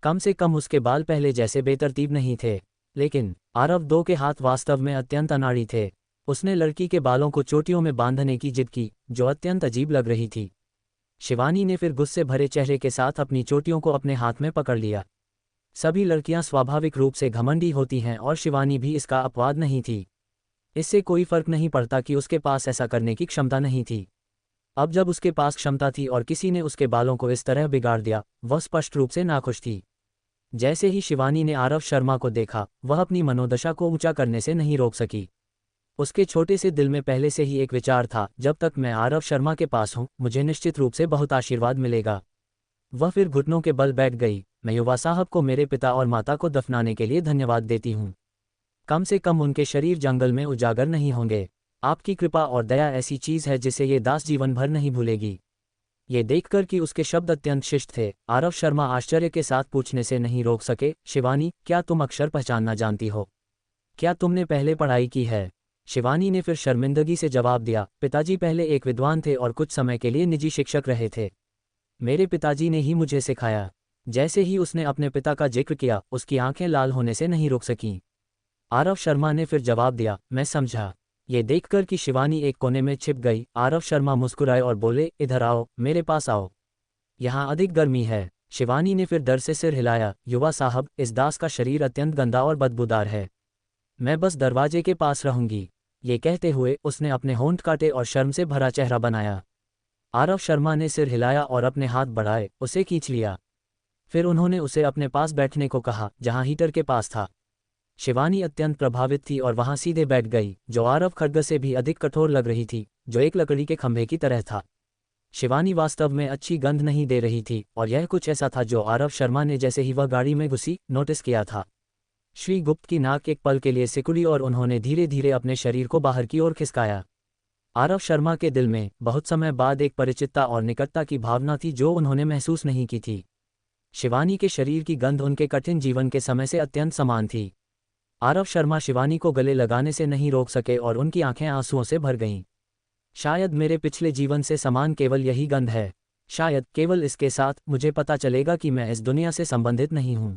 कम से कम उसके बाल पहले जैसे बेतरतीब नहीं थे। लेकिन आरव 2 के हाथ वास्तव में अत्यंत अनाड़ी थे। उसने लड़की के बालों को चोटियों में बांधने की जिद की, जो अत्यंत अजीब लग रही थी। शिवानी ने फिर गुस्से भरे चेहरे के साथ अपनी चोटियों को अपने हाथ में पकड़ लिया। सभी लड़कियां स्वाभाविक रूप से घमंडी होती हैं और शिवानी भी इसका अपवाद नहीं थी। इससे कोई फर्क नहीं पड़ता कि उसके पास ऐसा करने की क्षमता नहीं थी। अब जब उसके पास क्षमता थी और किसी ने उसके बालों को इस तरह बिगाड़ दिया, वह स्पष्ट रूप से नाखुश थी। जैसे ही शिवानी ने आरव शर्मा को देखा, वह अपनी मनोदशा को ऊंचा करने से नहीं रोक सकी। उसके छोटे से दिल में पहले से ही एक विचार था, जब तक मैं आरव शर्मा के पास हूँ, मुझे निश्चित रूप से बहुत आशीर्वाद मिलेगा। वह फिर घुटनों के बल बैठ गई। मैं युवा साहब को मेरे पिता और माता को दफनाने के लिए धन्यवाद देती हूँ। कम से कम उनके शरीर जंगल में उजागर नहीं होंगे। आपकी कृपा और दया ऐसी चीज़ है जिसे ये दास जीवन भर नहीं भूलेगी। ये देखकर कि उसके शब्द अत्यंत शिष्ट थे, आरव शर्मा आश्चर्य के साथ पूछने से नहीं रोक सके, शिवानी, क्या तुम अक्षर पहचानना जानती हो? क्या तुमने पहले पढ़ाई की है? शिवानी ने फिर शर्मिंदगी से जवाब दिया, पिताजी पहले एक विद्वान थे और कुछ समय के लिए निजी शिक्षक रहे थे। मेरे पिताजी ने ही मुझे सिखाया। जैसे ही उसने अपने पिता का जिक्र किया, उसकी आंखें लाल होने से नहीं रुक सकीं। आरव शर्मा ने फिर जवाब दिया, मैं समझा। ये देखकर कि शिवानी एक कोने में छिप गई, आरव शर्मा मुस्कुराए और बोले, इधर आओ, मेरे पास आओ, यहाँ अधिक गर्मी है। शिवानी ने फिर डर से सिर हिलाया, युवा साहब, इस दास का शरीर अत्यंत गंदा और बदबूदार है। मैं बस दरवाजे के पास रहूंगी। ये कहते हुए उसने अपने होंठ काटे और शर्म से भरा चेहरा बनाया। आरव शर्मा ने सिर हिलाया और अपने हाथ बढ़ाए, उसे खींच लिया। फिर उन्होंने उसे अपने पास बैठने को कहा, जहां हीटर के पास था। शिवानी अत्यंत प्रभावित थी और वहां सीधे बैठ गई, जो आरव खड्ग से भी अधिक कठोर लग रही थी, जो एक लकड़ी के खंभे की तरह था। शिवानी वास्तव में अच्छी गंध नहीं दे रही थी, और यह कुछ ऐसा था जो आरव शर्मा ने जैसे ही वह गाड़ी में घुसी नोटिस किया था। श्री गुप्त की नाक एक पल के लिए सिकुड़ी और उन्होंने धीरे धीरे अपने शरीर को बाहर की ओर खिसकाया। आरव शर्मा के दिल में बहुत समय बाद एक परिचितता और निकटता की भावना थी जो उन्होंने महसूस नहीं की थी। शिवानी के शरीर की गंध उनके कठिन जीवन के समय से अत्यंत समान थी। आरव शर्मा शिवानी को गले लगाने से नहीं रोक सके और उनकी आंखें आंसुओं से भर गईं। शायद मेरे पिछले जीवन से समान केवल यही गंध है। शायद केवल इसके साथ मुझे पता चलेगा कि मैं इस दुनिया से संबंधित नहीं हूँ।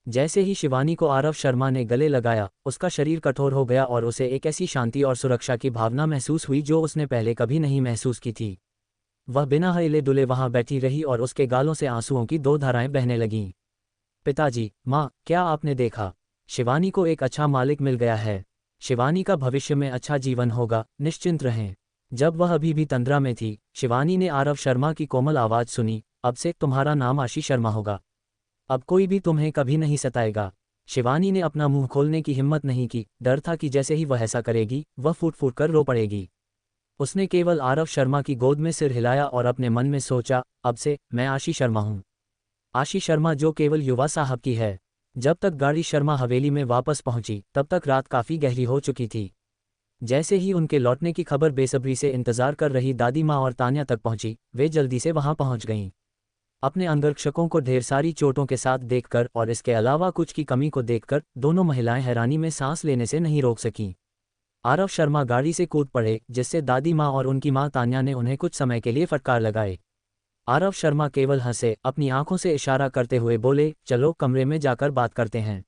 जैसे ही शिवानी को आरव शर्मा ने गले लगाया, उसका शरीर कठोर हो गया और उसे एक ऐसी शांति और सुरक्षा की भावना महसूस हुई जो उसने पहले कभी नहीं महसूस की थी। वह बिना हिले डुले वहां बैठी रही और उसके गालों से आंसुओं की दो धाराएं बहने लगीं। पिताजी, माँ, क्या आपने देखा? शिवानी को एक अच्छा मालिक मिल गया है। शिवानी का भविष्य में अच्छा जीवन होगा, निश्चिंत रहें। जब वह अभी भी तंद्रा में थी, शिवानी ने आरव शर्मा की कोमल आवाज सुनी, अब से तुम्हारा नाम आशी शर्मा होगा। अब कोई भी तुम्हें कभी नहीं सताएगा। शिवानी ने अपना मुंह खोलने की हिम्मत नहीं की, डर था कि जैसे ही वह ऐसा करेगी, वह फूट फूट कर रो पड़ेगी। उसने केवल आरव शर्मा की गोद में सिर हिलाया और अपने मन में सोचा, अब से मैं आशी शर्मा हूँ। आशी शर्मा जो केवल युवा साहब की है। जब तक गाड़ी शर्मा हवेली में वापस पहुंची, तब तक रात काफी गहरी हो चुकी थी। जैसे ही उनके लौटने की खबर बेसब्री से इंतजार कर रही दादी माँ और तान्या तक पहुंची, वे जल्दी से वहां पहुंच गईं। अपने अंगरक्षकों को ढेर सारी चोटों के साथ देखकर और इसके अलावा कुछ की कमी को देखकर दोनों महिलाएं हैरानी में सांस लेने से नहीं रोक सकीं। आरव शर्मा गाड़ी से कूद पड़े, जिससे दादी माँ और उनकी माँ तान्या ने उन्हें कुछ समय के लिए फटकार लगाए। आरव शर्मा केवल हंसे, अपनी आंखों से इशारा करते हुए बोले, चलो कमरे में जाकर बात करते हैं।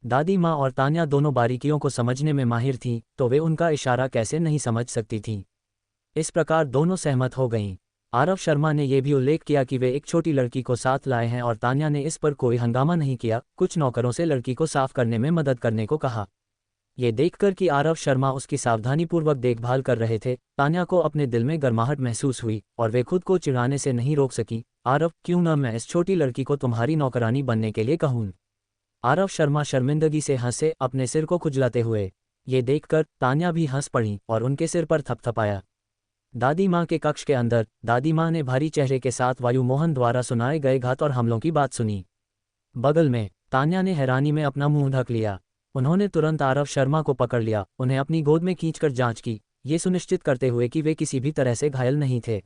दादी माँ और तान्या दोनों बारीकियों को समझने में माहिर थीं, तो वे उनका इशारा कैसे नहीं समझ सकती थीं। इस प्रकार दोनों सहमत हो गईं। आरव शर्मा ने यह भी उल्लेख किया कि वे एक छोटी लड़की को साथ लाए हैं और तान्या ने इस पर कोई हंगामा नहीं किया, कुछ नौकरों से लड़की को साफ करने में मदद करने को कहा। ये देखकर कि आरव शर्मा उसकी सावधानीपूर्वक देखभाल कर रहे थे, तान्या को अपने दिल में गर्माहट महसूस हुई और वे खुद को चिढ़ाने से नहीं रोक सकी। आरव, क्यों न मैं इस छोटी लड़की को तुम्हारी नौकरानी बनने के लिए कहूँ? आरव शर्मा शर्मिंदगी से हंसे, अपने सिर को खुजलाते हुए। ये देखकर तान्या भी हंस पड़ी और उनके सिर पर थपथपाया। दादी माँ के कक्ष के अंदर दादी माँ ने भारी चेहरे के साथ वायु मोहन द्वारा सुनाए गए घात और हमलों की बात सुनी। बगल में तान्या ने हैरानी में अपना मुंह ढक लिया। उन्होंने तुरंत आरव शर्मा को पकड़ लिया, उन्हें अपनी गोद में खींचकर जांच की, ये सुनिश्चित करते हुए कि वे किसी भी तरह से घायल नहीं थे।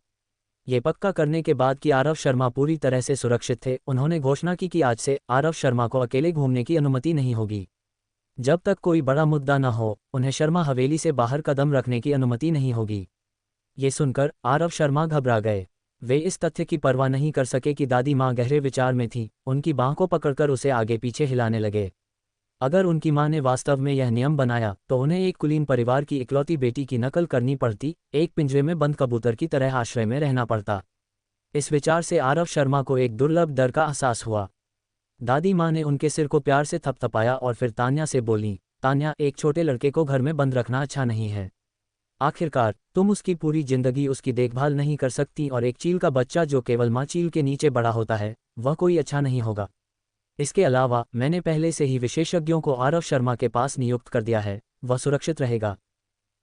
ये पक्का करने के बाद कि आरव शर्मा पूरी तरह से सुरक्षित थे, उन्होंने घोषणा की कि आज से आरव शर्मा को अकेले घूमने की अनुमति नहीं होगी। जब तक कोई बड़ा मुद्दा न हो, उन्हें शर्मा हवेली से बाहर कदम रखने की अनुमति नहीं होगी। ये सुनकर आरव शर्मा घबरा गए। वे इस तथ्य की परवाह नहीं कर सके कि दादी माँ गहरे विचार में थी, उनकी बाँह को पकड़कर उसे आगे पीछे हिलाने लगे। अगर उनकी माँ ने वास्तव में यह नियम बनाया, तो उन्हें एक कुलीन परिवार की इकलौती बेटी की नकल करनी पड़ती, एक पिंजरे में बंद कबूतर की तरह आश्रय में रहना पड़ता। इस विचार से आरव शर्मा को एक दुर्लभ डर का एहसास हुआ। दादी माँ ने उनके सिर को प्यार से थपथपाया और फिर तान्या से बोली, तान्या, एक छोटे लड़के को घर में बंद रखना अच्छा नहीं है। आखिरकार तुम उसकी पूरी जिंदगी उसकी देखभाल नहीं कर सकती और एक चील का बच्चा जो केवल माँ चील के नीचे बड़ा होता है, वह कोई अच्छा नहीं होगा। इसके अलावा मैंने पहले से ही विशेषज्ञों को आरव शर्मा के पास नियुक्त कर दिया है, वह सुरक्षित रहेगा।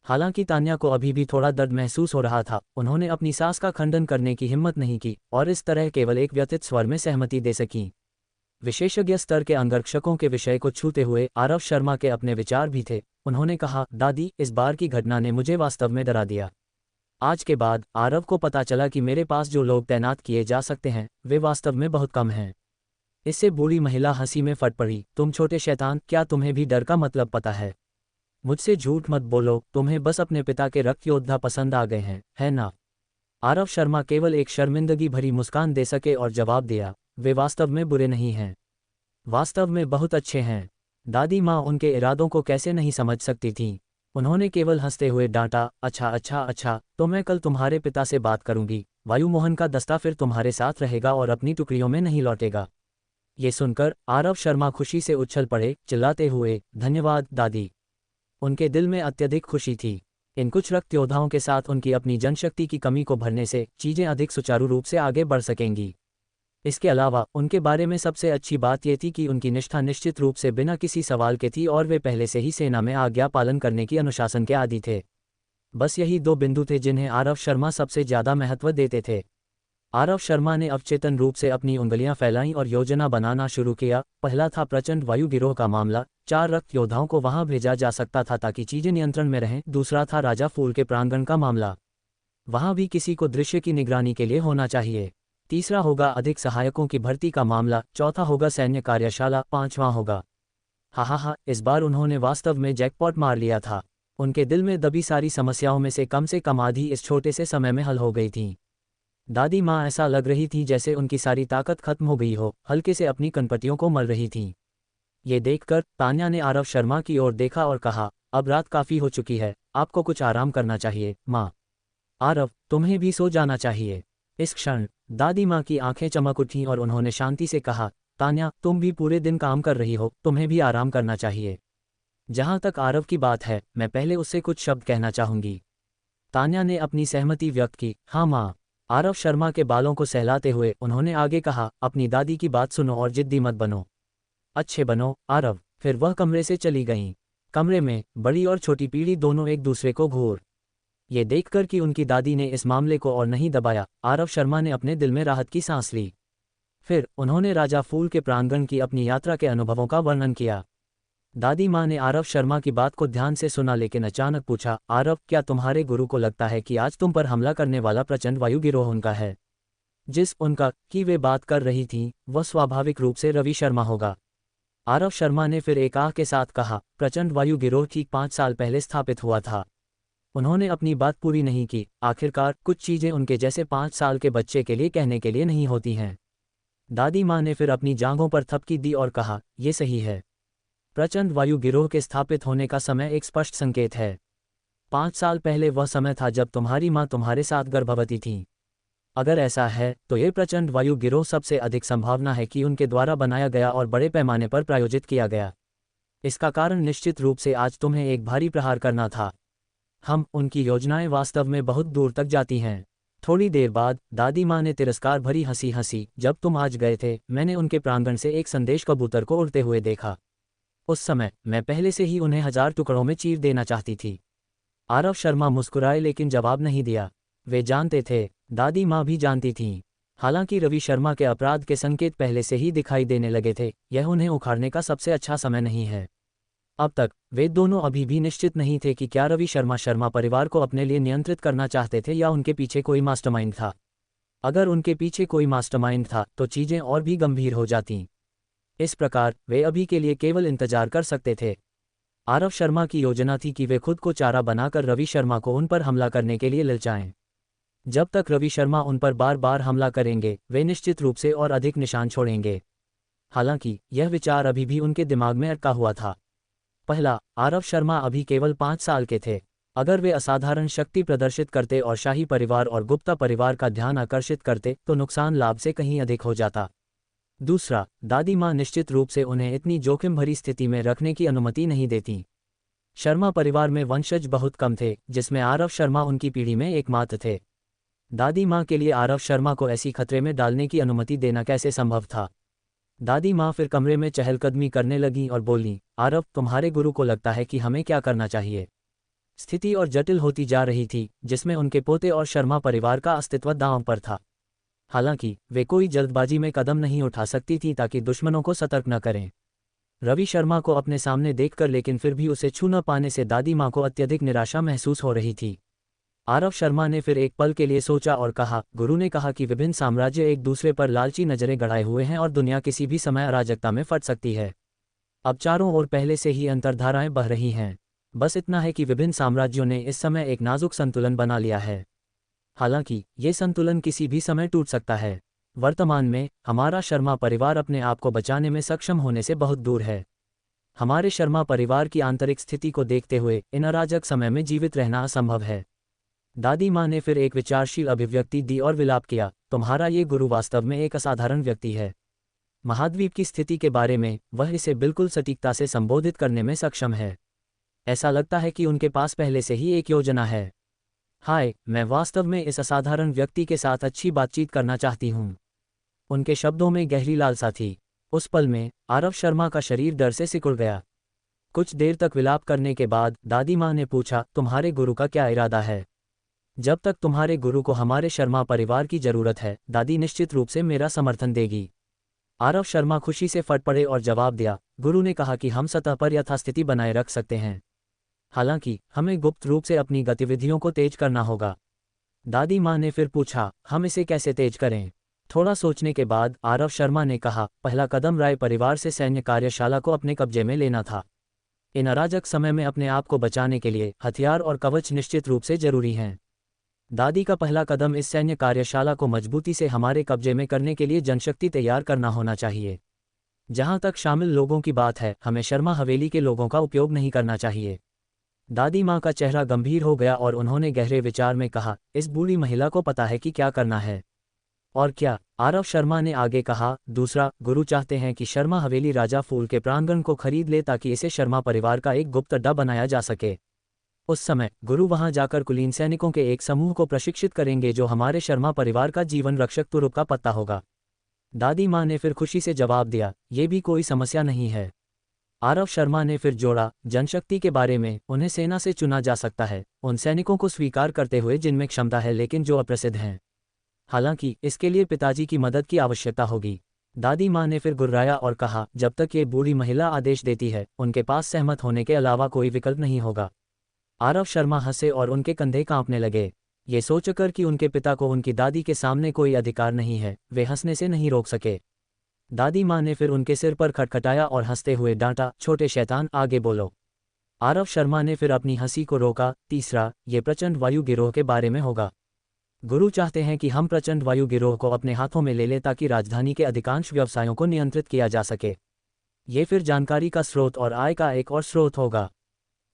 हालांकि तान्या को अभी भी थोड़ा दर्द महसूस हो रहा था, उन्होंने अपनी सास का खंडन करने की हिम्मत नहीं की और इस तरह केवल एक व्यथित स्वर में सहमति दे सकीं। विशेषज्ञ स्तर के अंगरक्षकों के विषय को छूते हुए आरव शर्मा के अपने विचार भी थे। उन्होंने कहा, दादी, इस बार की घटना ने मुझे वास्तव में डरा दिया। आज के बाद आरव को पता चला कि मेरे पास जो लोग तैनात किए जा सकते हैं, वे वास्तव में बहुत कम हैं। इससे बूढ़ी महिला हंसी में फट पड़ी। तुम छोटे शैतान, क्या तुम्हें भी डर का मतलब पता है? मुझसे झूठ मत बोलो, तुम्हें बस अपने पिता के रक्त योद्धा पसंद आ गए हैं, है ना? आरव शर्मा केवल एक शर्मिंदगी भरी मुस्कान दे सके और जवाब दिया, वे वास्तव में बुरे नहीं हैं। वास्तव में बहुत अच्छे हैं। दादी माँ उनके इरादों को कैसे नहीं समझ सकती थीं। उन्होंने केवल हंसते हुए डांटा, अच्छा अच्छा अच्छा, तो मैं कल तुम्हारे पिता से बात करूंगी। वायुमोहन का दस्ता फिर तुम्हारे साथ रहेगा और अपनी टुकड़ियों में नहीं लौटेगा। ये सुनकर आरव शर्मा खुशी से उछल पड़े, चिल्लाते हुए, धन्यवाद दादी। उनके दिल में अत्यधिक खुशी थी। इन कुछ रक्त योद्धाओं के साथ उनकी अपनी जनशक्ति की कमी को भरने से चीजें अधिक सुचारू रूप से आगे बढ़ सकेंगी। इसके अलावा उनके बारे में सबसे अच्छी बात यह थी कि उनकी निष्ठा निश्चित रूप से बिना किसी सवाल के थी और वे पहले से ही सेना में आज्ञा पालन करने की अनुशासन के आदी थे। बस यही दो बिंदु थे जिन्हें आरव शर्मा सबसे ज्यादा महत्व देते थे। आरव शर्मा ने अवचेतन रूप से अपनी उंगलियां फैलाईं और योजना बनाना शुरू किया। पहला था प्रचंड वायु गिरोह का मामला। 4 रक्त योद्धाओं को वहां भेजा जा सकता था ताकि चीजें नियंत्रण में रहें। दूसरा था राजा फूल के प्रांगण का मामला। वहां भी किसी को दृश्य की निगरानी के लिए होना चाहिए। तीसरा होगा अधिक सहायकों की भर्ती का मामला। चौथा होगा सैन्य कार्यशाला। 5वां होगा, हा, इस बार उन्होंने वास्तव में जैकपॉट मार लिया था। उनके दिल में दबी सारी समस्याओं में से कम आधी इस छोटे से समय में हल हो गई थीं। दादी माँ ऐसा लग रही थी जैसे उनकी सारी ताकत खत्म हो गई हो, हल्के से अपनी कनपटियों को मल रही थीं। ये देखकर तान्या ने आरव शर्मा की ओर देखा और कहा, अब रात काफ़ी हो चुकी है, आपको कुछ आराम करना चाहिए माँ। आरव, तुम्हें भी सो जाना चाहिए। इस क्षण दादी माँ की आंखें चमक उठीं और उन्होंने शांति से कहा, तान्या, तुम भी पूरे दिन काम कर रही हो, तुम्हें भी आराम करना चाहिए। जहाँ तक आरव की बात है, मैं पहले उससे कुछ शब्द कहना चाहूंगी। तान्या ने अपनी सहमति व्यक्त की। हाँ माँ। आरव शर्मा के बालों को सहलाते हुए उन्होंने आगे कहा, अपनी दादी की बात सुनो और जिद्दी मत बनो। अच्छे बनो आरव। फिर वह कमरे से चली गईं। कमरे में बड़ी और छोटी पीढ़ी दोनों एक दूसरे को घूर ये देखकर कि उनकी दादी ने इस मामले को और नहीं दबाया, आरव शर्मा ने अपने दिल में राहत की सांस ली। फिर उन्होंने राजा फूल के प्रांगण की अपनी यात्रा के अनुभवों का वर्णन किया। दादी माँ ने आरव शर्मा की बात को ध्यान से सुना लेकिन अचानक पूछा, आरव, क्या तुम्हारे गुरु को लगता है कि आज तुम पर हमला करने वाला प्रचंड वायु गिरोह उनका है? जिस उनका की वे बात कर रही थीं, वह स्वाभाविक रूप से रवि शर्मा होगा। आरव शर्मा ने फिर एक आह के साथ कहा, प्रचंड वायु गिरोह ठीक 5 साल पहले स्थापित हुआ था। उन्होंने अपनी बात पूरी नहीं की। आखिरकार कुछ चीजें उनके जैसे 5 साल के बच्चे के लिए कहने के लिए नहीं होती हैं। दादी माँ ने फिर अपनी जांघों पर थपकी दी और कहा, यह सही है। प्रचंड वायु गिरोह के स्थापित होने का समय एक स्पष्ट संकेत है। 5 साल पहले वह समय था जब तुम्हारी माँ तुम्हारे साथ गर्भवती थी। अगर ऐसा है तो ये प्रचंड वायु गिरोह सबसे अधिक संभावना है कि उनके द्वारा बनाया गया और बड़े पैमाने पर प्रायोजित किया गया। इसका कारण निश्चित रूप से आज तुम्हें एक भारी प्रहार करना था। उनकी योजनाएं वास्तव में बहुत दूर तक जाती हैं। थोड़ी देर बाद दादी माँ ने तिरस्कार भरी हंसी हंसी, जब तुम आज गए थे, मैंने उनके प्रांगण से एक संदेश कबूतर को उड़ते हुए देखा। उस समय मैं पहले से ही उन्हें 1000 टुकड़ों में चीर देना चाहती थी। आरव शर्मा मुस्कुराए लेकिन जवाब नहीं दिया। वे जानते थे, दादी माँ भी जानती थीं। हालांकि रवि शर्मा के अपराध के संकेत पहले से ही दिखाई देने लगे थे, यह उन्हें उखाड़ने का सबसे अच्छा समय नहीं है। अब तक वे दोनों अभी भी निश्चित नहीं थे कि क्या रवि शर्मा परिवार को अपने लिए नियंत्रित करना चाहते थे या उनके पीछे कोई मास्टरमाइंड था। अगर उनके पीछे कोई मास्टरमाइंड था तो चीजें और भी गंभीर हो जातीं। इस प्रकार वे अभी के लिए केवल इंतजार कर सकते थे। आरव शर्मा की योजना थी कि वे खुद को चारा बनाकर रवि शर्मा को उन पर हमला करने के लिए ललचाएं। जब तक रवि शर्मा उन पर बार बार हमला करेंगे, वे निश्चित रूप से और अधिक निशान छोड़ेंगे। हालांकि यह विचार अभी भी उनके दिमाग में अटका हुआ था। पहला, आरव शर्मा अभी केवल 5 साल के थे। अगर वे असाधारण शक्ति प्रदर्शित करते और शाही परिवार और गुप्ता परिवार का ध्यान आकर्षित करते तो नुकसान लाभ से कहीं अधिक हो जाता। दूसरा, दादी माँ निश्चित रूप से उन्हें इतनी जोखिम भरी स्थिति में रखने की अनुमति नहीं देती। शर्मा परिवार में वंशज बहुत कम थे, जिसमें आरव शर्मा उनकी पीढ़ी में एकमात्र थे। दादी माँ के लिए आरव शर्मा को ऐसी खतरे में डालने की अनुमति देना कैसे संभव था? दादी माँ फिर कमरे में चहलकदमी करने लगीं और बोलीं, आरव, तुम्हारे गुरु को लगता है कि हमें क्या करना चाहिए? स्थिति और जटिल होती जा रही थी, जिसमें उनके पोते और शर्मा परिवार का अस्तित्व दांव पर था। हालांकि वे कोई जल्दबाजी में कदम नहीं उठा सकती थी ताकि दुश्मनों को सतर्क न करें। रवि शर्मा को अपने सामने देखकर लेकिन फिर भी उसे छू न पाने से दादी माँ को अत्यधिक निराशा महसूस हो रही थी। आरव शर्मा ने फिर एक पल के लिए सोचा और कहा, गुरु ने कहा कि विभिन्न साम्राज्य एक दूसरे पर लालची नजरें गड़ाए हुए हैं और दुनिया किसी भी समय अराजकता में फट सकती है। अब चारों ओर पहले से ही अंतर्धाराएं बह रही हैं। बस इतना है कि विभिन्न साम्राज्यों ने इस समय एक नाजुक संतुलन बना लिया है। हालांकि ये संतुलन किसी भी समय टूट सकता है। वर्तमान में हमारा शर्मा परिवार अपने आप को बचाने में सक्षम होने से बहुत दूर है। हमारे शर्मा परिवार की आंतरिक स्थिति को देखते हुए इन अराजक समय में जीवित रहना असंभव है। दादी माँ ने फिर एक विचारशील अभिव्यक्ति दी और विलाप किया, तुम्हारा ये गुरु वास्तव में एक असाधारण व्यक्ति है। महाद्वीप की स्थिति के बारे में वह इसे बिल्कुल सटीकता से संबोधित करने में सक्षम है। ऐसा लगता है कि उनके पास पहले से ही एक योजना है। हाय, मैं वास्तव में इस असाधारण व्यक्ति के साथ अच्छी बातचीत करना चाहती हूँ। उनके शब्दों में गहरी लालसा थी। उस पल में आरव शर्मा का शरीर डर से सिकुड़ गया। कुछ देर तक विलाप करने के बाद दादी माँ ने पूछा, तुम्हारे गुरु का क्या इरादा है? जब तक तुम्हारे गुरु को हमारे शर्मा परिवार की जरूरत है, दादी निश्चित रूप से मेरा समर्थन देगी। आरव शर्मा खुशी से फट पड़े और जवाब दिया, गुरु ने कहा कि हम सतह पर यथास्थिति बनाए रख सकते हैं। हालांकि हमें गुप्त रूप से अपनी गतिविधियों को तेज करना होगा। दादी माँ ने फिर पूछा, हम इसे कैसे तेज करें? थोड़ा सोचने के बाद आरव शर्मा ने कहा, पहला कदम राय परिवार से सैन्य कार्यशाला को अपने कब्जे में लेना था। इन अराजक समय में अपने आप को बचाने के लिए हथियार और कवच निश्चित रूप से जरूरी हैं। दादी का पहला कदम इस सैन्य कार्यशाला को मजबूती से हमारे कब्जे में करने के लिए जनशक्ति तैयार करना होना चाहिए। जहां तक शामिल लोगों की बात है, हमें शर्मा हवेली के लोगों का उपयोग नहीं करना चाहिए। दादी माँ का चेहरा गंभीर हो गया और उन्होंने गहरे विचार में कहा, इस बूढ़ी महिला को पता है कि क्या करना है। और क्या? आरव शर्मा ने आगे कहा, दूसरा, गुरु चाहते हैं कि शर्मा हवेली राजा फूल के प्रांगण को खरीद ले ताकि इसे शर्मा परिवार का एक गुप्त अड्डा बनाया जा सके। उस समय गुरु वहां जाकर कुलीन सैनिकों के एक समूह को प्रशिक्षित करेंगे जो हमारे शर्मा परिवार का जीवन रक्षक तुरुप का पत्ता होगा। दादी माँ ने फिर खुशी से जवाब दिया, ये भी कोई समस्या नहीं है। आरव शर्मा ने फिर जोड़ा, जनशक्ति के बारे में, उन्हें सेना से चुना जा सकता है, उन सैनिकों को स्वीकार करते हुए जिनमें क्षमता है लेकिन जो अप्रसिद्ध हैं। हालांकि इसके लिए पिताजी की मदद की आवश्यकता होगी। दादी माँ ने फिर गुर्राया और कहा, जब तक ये बूढ़ी महिला आदेश देती है, उनके पास सहमत होने के अलावा कोई विकल्प नहीं होगा। आरव शर्मा हंसे और उनके कंधे कांपने लगे। ये सोचकर कि उनके पिता को उनकी दादी के सामने कोई अधिकार नहीं है, वे हंसने से नहीं रोक सके। दादी माँ ने फिर उनके सिर पर खटखटाया और हंसते हुए डांटा, छोटे शैतान, आगे बोलो। आरव शर्मा ने फिर अपनी हंसी को रोका। तीसरा, ये प्रचंड वायु गिरोह के बारे में होगा। गुरु चाहते हैं कि हम प्रचंड वायु गिरोह को अपने हाथों में ले लें ताकि राजधानी के अधिकांश व्यवसायों को नियंत्रित किया जा सके। ये फिर जानकारी का स्रोत और आय का एक और स्रोत होगा।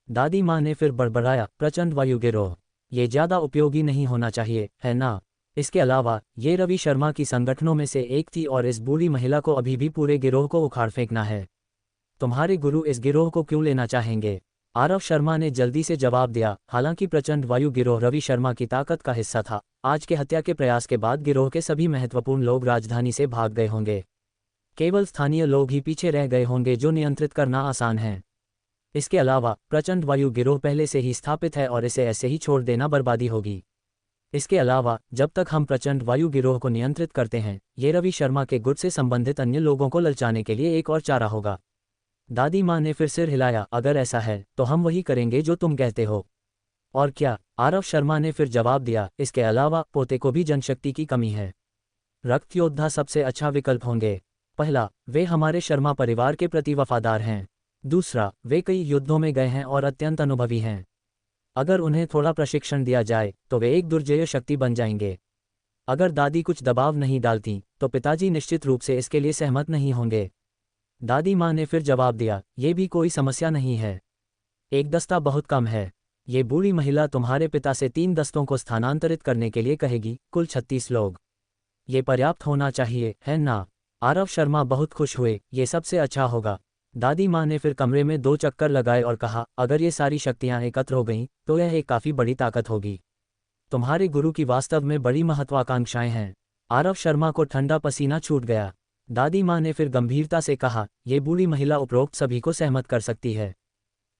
दादी माँ ने फिर बड़बड़ाया, प्रचंड वायु गिरोह, ये ज्यादा उपयोगी नहीं होना चाहिए, है ना? इसके अलावा ये रवि शर्मा की संगठनों में से एक थी और इस बूढ़ी महिला को अभी भी पूरे गिरोह को उखाड़ फेंकना है। तुम्हारे गुरु इस गिरोह को क्यों लेना चाहेंगे? आरव शर्मा ने जल्दी से जवाब दिया, हालांकि प्रचंड वायु गिरोह रवि शर्मा की ताकत का हिस्सा था। आज के हत्या के प्रयास के बाद गिरोह के सभी महत्वपूर्ण लोग राजधानी से भाग गए होंगे। केवल स्थानीय लोग ही पीछे रह गए होंगे जो नियंत्रित करना आसान है। इसके अलावा प्रचंड वायु गिरोह पहले से ही स्थापित है और इसे ऐसे ही छोड़ देना बर्बादी होगी। इसके अलावा जब तक हम प्रचंड वायु गिरोह को नियंत्रित करते हैं, ये रवि शर्मा के गुट से संबंधित अन्य लोगों को ललचाने के लिए एक और चारा होगा। दादी माँ ने फिर सिर हिलाया, अगर ऐसा है तो हम वही करेंगे जो तुम कहते हो। और क्या? आरव शर्मा ने फिर जवाब दिया, इसके अलावा पोते को भी जनशक्ति की कमी है। रक्त योद्धा सबसे अच्छा विकल्प होंगे। पहला, वे हमारे शर्मा परिवार के प्रति वफादार हैं। दूसरा, वे कई युद्धों में गए हैं और अत्यंत अनुभवी हैं। अगर उन्हें थोड़ा प्रशिक्षण दिया जाए तो वे एक दुर्जेय शक्ति बन जाएंगे। अगर दादी कुछ दबाव नहीं डालती तो पिताजी निश्चित रूप से इसके लिए सहमत नहीं होंगे। दादी माँ ने फिर जवाब दिया, ये भी कोई समस्या नहीं है। एक दस्ता बहुत कम है। ये बूढ़ी महिला तुम्हारे पिता से 3 दस्तों को स्थानांतरित करने के लिए कहेगी, कुल 36 लोग। ये पर्याप्त होना चाहिए, है ना? आरव शर्मा बहुत खुश हुए, ये सबसे अच्छा होगा। दादी माँ ने फिर कमरे में 2 चक्कर लगाए और कहा, अगर ये सारी शक्तियाँ एकत्र हो गईं तो यह एक काफ़ी बड़ी ताकत होगी। तुम्हारे गुरु की वास्तव में बड़ी महत्वाकांक्षाएं हैं। आरव शर्मा को ठंडा पसीना छूट गया। दादी माँ ने फिर गंभीरता से कहा, ये बूढ़ी महिला उपरोक्त सभी को सहमत कर सकती है,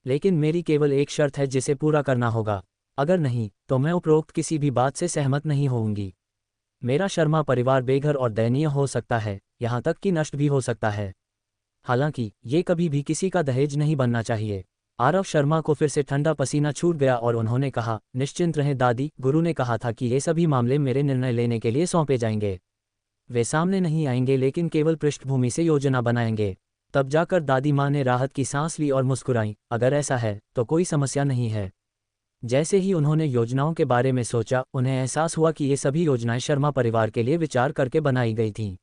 लेकिन मेरी केवल एक शर्त है जिसे पूरा करना होगा। अगर नहीं तो मैं उपरोक्त किसी भी बात से सहमत नहीं होऊंगी। मेरा शर्मा परिवार बेघर और दयनीय हो सकता है, यहाँ तक कि नष्ट भी हो सकता है। हालांकि ये कभी भी किसी का दहेज नहीं बनना चाहिए। आरव शर्मा को फिर से ठंडा पसीना छूट गया और उन्होंने कहा, निश्चिंत रहें दादी, गुरु ने कहा था कि ये सभी मामले मेरे निर्णय लेने के लिए सौंपे जाएंगे। वे सामने नहीं आएंगे लेकिन केवल पृष्ठभूमि से योजना बनाएंगे। तब जाकर दादी माँ ने राहत की सांस ली और मुस्कुराई, अगर ऐसा है तो कोई समस्या नहीं है। जैसे ही उन्होंने योजनाओं के बारे में सोचा, उन्हें एहसास हुआ कि ये सभी योजनाएं शर्मा परिवार के लिए विचार करके बनाई गई थीं।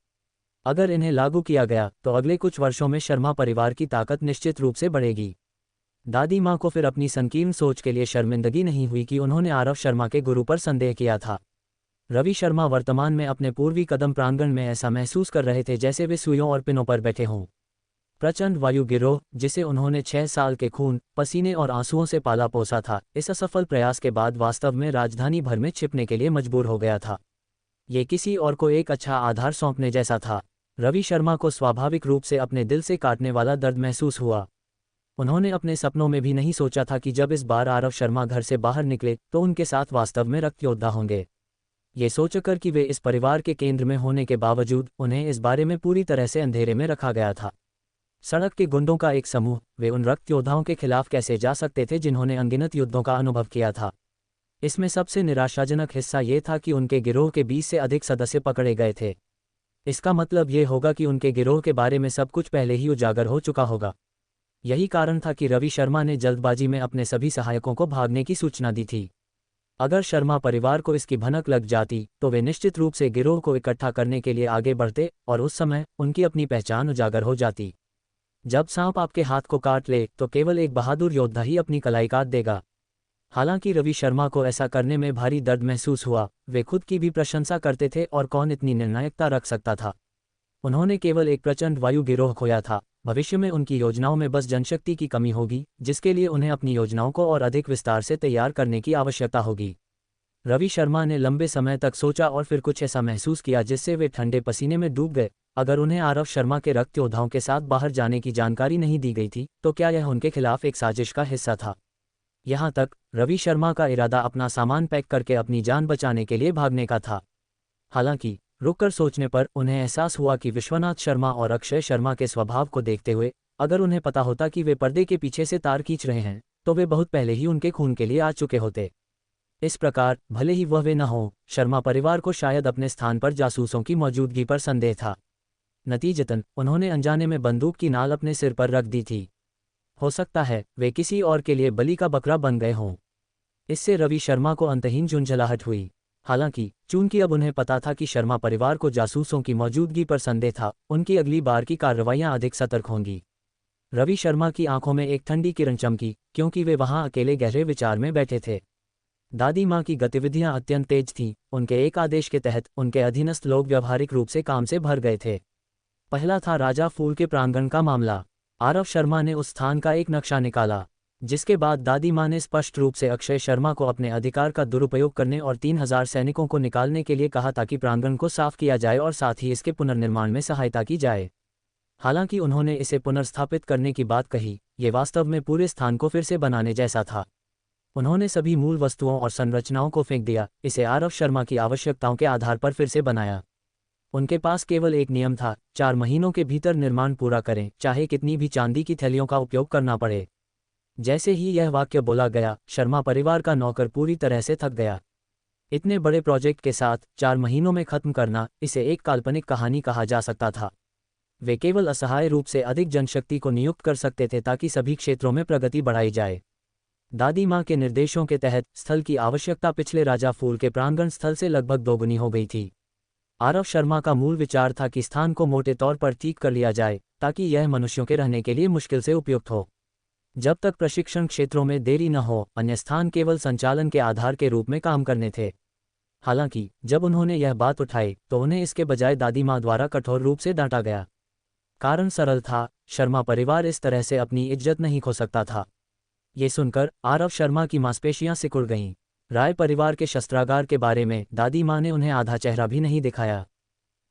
अगर इन्हें लागू किया गया तो अगले कुछ वर्षों में शर्मा परिवार की ताकत निश्चित रूप से बढ़ेगी। दादी माँ को फिर अपनी संकीर्ण सोच के लिए शर्मिंदगी नहीं हुई कि उन्होंने आरव शर्मा के गुरु पर संदेह किया था। रवि शर्मा वर्तमान में अपने पूर्वी कदम प्रांगण में ऐसा महसूस कर रहे थे जैसे वे सुइयों और पिनों पर बैठे हों। प्रचंड वायु गिरोह, जिसे उन्होंने 6 साल के खून, पसीने और आंसुओं से पाला पोसा था, इस असफल प्रयास के बाद वास्तव में राजधानी भर में छिपने के लिए मजबूर हो गया था। ये किसी और को एक अच्छा आधार सौंपने जैसा था। रवि शर्मा को स्वाभाविक रूप से अपने दिल से काटने वाला दर्द महसूस हुआ। उन्होंने अपने सपनों में भी नहीं सोचा था कि जब इस बार आरव शर्मा घर से बाहर निकले तो उनके साथ वास्तव में रक्त योद्धा होंगे। ये सोचकर कि वे इस परिवार के केंद्र में होने के बावजूद उन्हें इस बारे में पूरी तरह से अंधेरे में रखा गया था। सड़क के गुंडों का एक समूह, वे उन रक्त योद्धाओं के खिलाफ कैसे जा सकते थे जिन्होंने अनगिनत युद्धों का अनुभव किया था। इसमें सबसे निराशाजनक हिस्सा ये था कि उनके गिरोह के 20 से अधिक सदस्य पकड़े गए थे। इसका मतलब ये होगा कि उनके गिरोह के बारे में सब कुछ पहले ही उजागर हो चुका होगा। यही कारण था कि रवि शर्मा ने जल्दबाजी में अपने सभी सहायकों को भागने की सूचना दी थी। अगर शर्मा परिवार को इसकी भनक लग जाती तो वे निश्चित रूप से गिरोह को इकट्ठा करने के लिए आगे बढ़ते और उस समय उनकी अपनी पहचान उजागर हो जाती। जब सांप आपके हाथ को काट ले तो केवल एक बहादुर योद्धा ही अपनी कलाई काट देगा। हालांकि रवि शर्मा को ऐसा करने में भारी दर्द महसूस हुआ। वे खुद की भी प्रशंसा करते थे और कौन इतनी निर्णायकता रख सकता था। उन्होंने केवल एक प्रचंड वायु गिरोह खोया था। भविष्य में उनकी योजनाओं में बस जनशक्ति की कमी होगी, जिसके लिए उन्हें अपनी योजनाओं को और अधिक विस्तार से तैयार करने की आवश्यकता होगी। रवि शर्मा ने लंबे समय तक सोचा और फिर कुछ ऐसा महसूस किया जिससे वे ठंडे पसीने में डूब गए। अगर उन्हें आरव शर्मा के रक्त योद्धाओं के साथ बाहर जाने की जानकारी नहीं दी गई थी तो क्या यह उनके खिलाफ एक साजिश का हिस्सा था? यहाँ तक रवि शर्मा का इरादा अपना सामान पैक करके अपनी जान बचाने के लिए भागने का था। हालांकि रुककर सोचने पर उन्हें एहसास हुआ कि विश्वनाथ शर्मा और अक्षय शर्मा के स्वभाव को देखते हुए अगर उन्हें पता होता कि वे पर्दे के पीछे से तार खींच रहे हैं तो वे बहुत पहले ही उनके खून के लिए आ चुके होते। इस प्रकार भले ही वह वे न हों, शर्मा परिवार को शायद अपने स्थान पर जासूसों की मौजूदगी पर संदेह था। नतीजतन उन्होंने अनजाने में बंदूक की नाल अपने सिर पर रख दी थी। हो सकता है वे किसी और के लिए बलि का बकरा बन गए हों। इससे रवि शर्मा को अंतहीन झुंझलाहट हुई। हालांकि चूंकि अब उन्हें पता था कि शर्मा परिवार को जासूसों की मौजूदगी पर संदेह था, उनकी अगली बार की कार्रवाइयां अधिक सतर्क होंगी। रवि शर्मा की आंखों में एक ठंडी किरण चमकी, क्योंकि वे वहां अकेले गहरे विचार में बैठे थे। दादी माँ की गतिविधियां अत्यंत तेज थीं। उनके एक आदेश के तहत उनके अधीनस्थ लोग व्यावहारिक रूप से काम से भर गए थे। पहला था राजा फूल के प्रांगण का मामला। आरव शर्मा ने उस स्थान का एक नक्शा निकाला, जिसके बाद दादी माँ ने स्पष्ट रूप से अक्षय शर्मा को अपने अधिकार का दुरुपयोग करने और 3000 सैनिकों को निकालने के लिए कहा ताकि प्रांगण को साफ किया जाए और साथ ही इसके पुनर्निर्माण में सहायता की जाए। हालांकि उन्होंने इसे पुनर्स्थापित करने की बात कही, ये वास्तव में पूरे स्थान को फिर से बनाने जैसा था। उन्होंने सभी मूल वस्तुओं और संरचनाओं को फेंक दिया, इसे आरव शर्मा की आवश्यकताओं के आधार पर फिर से बनाया। उनके पास केवल एक नियम था, 4 महीनों के भीतर निर्माण पूरा करें, चाहे कितनी भी चांदी की थैलियों का उपयोग करना पड़े। जैसे ही यह वाक्य बोला गया, शर्मा परिवार का नौकर पूरी तरह से थक गया। इतने बड़े प्रोजेक्ट के साथ 4 महीनों में खत्म करना, इसे एक काल्पनिक कहानी कहा जा सकता था। वे केवल असहाय रूप से अधिक जनशक्ति को नियुक्त कर सकते थे ताकि सभी क्षेत्रों में प्रगति बढ़ाई जाए। दादी माँ के निर्देशों के तहत स्थल की आवश्यकता पिछले राजा फूल के प्रांगण स्थल से लगभग दोगुनी हो गई थी। आरव शर्मा का मूल विचार था कि स्थान को मोटे तौर पर ठीक कर लिया जाए ताकि यह मनुष्यों के रहने के लिए मुश्किल से उपयुक्त हो। जब तक प्रशिक्षण क्षेत्रों में देरी न हो, अन्य स्थान केवल संचालन के आधार के रूप में काम करने थे। हालांकि जब उन्होंने यह बात उठाई तो उन्हें इसके बजाय दादी माँ द्वारा कठोर रूप से डांटा गया। कारण सरल था, शर्मा परिवार इस तरह से अपनी इज्जत नहीं खो सकता था। ये सुनकर आरव शर्मा की मांसपेशियां सिकुड़ गईं। राय परिवार के शस्त्रागार के बारे में दादी माँ ने उन्हें आधा चेहरा भी नहीं दिखाया।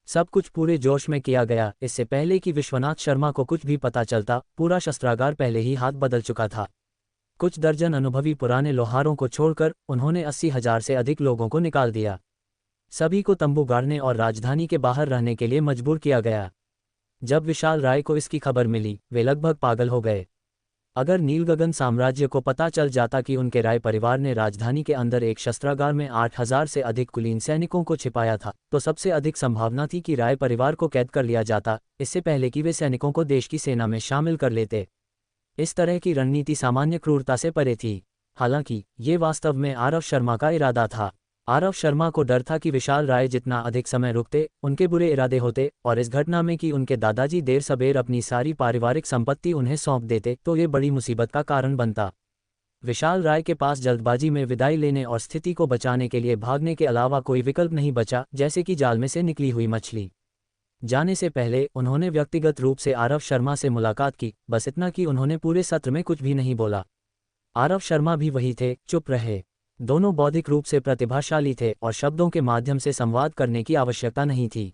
सब कुछ पूरे जोश में किया गया। इससे पहले कि विश्वनाथ शर्मा को कुछ भी पता चलता, पूरा शस्त्रागार पहले ही हाथ बदल चुका था। कुछ दर्जन अनुभवी पुराने लोहारों को छोड़कर उन्होंने 80,000 से अधिक लोगों को निकाल दिया। सभी को तंबू गाड़ने और राजधानी के बाहर रहने के लिए मजबूर किया गया। जब विशाल राय को इसकी खबर मिली, वे लगभग पागल हो गए। अगर नीलगगन साम्राज्य को पता चल जाता कि उनके राय परिवार ने राजधानी के अंदर एक शस्त्रागार में 8,000 से अधिक कुलीन सैनिकों को छिपाया था, तो सबसे अधिक संभावना थी कि राय परिवार को कैद कर लिया जाता, इससे पहले कि वे सैनिकों को देश की सेना में शामिल कर लेते। इस तरह की रणनीति सामान्य क्रूरता से परे थी। हालांकि ये वास्तव में आरव शर्मा का इरादा था। आरव शर्मा को डर था कि विशाल राय जितना अधिक समय रुकते, उनके बुरे इरादे होते, और इस घटना में कि उनके दादाजी देर सबेर अपनी सारी पारिवारिक संपत्ति उन्हें सौंप देते तो ये बड़ी मुसीबत का कारण बनता। विशाल राय के पास जल्दबाजी में विदाई लेने और स्थिति को बचाने के लिए भागने के अलावा कोई विकल्प नहीं बचा, जैसे कि जाल में से निकली हुई मछली। जाने से पहले उन्होंने व्यक्तिगत रूप से आरव शर्मा से मुलाकात की, बस इतना कि उन्होंने पूरे सत्र में कुछ भी नहीं बोला। आरव शर्मा भी वही थे, चुप रहे। दोनों बौद्धिक रूप से प्रतिभाशाली थे और शब्दों के माध्यम से संवाद करने की आवश्यकता नहीं थी।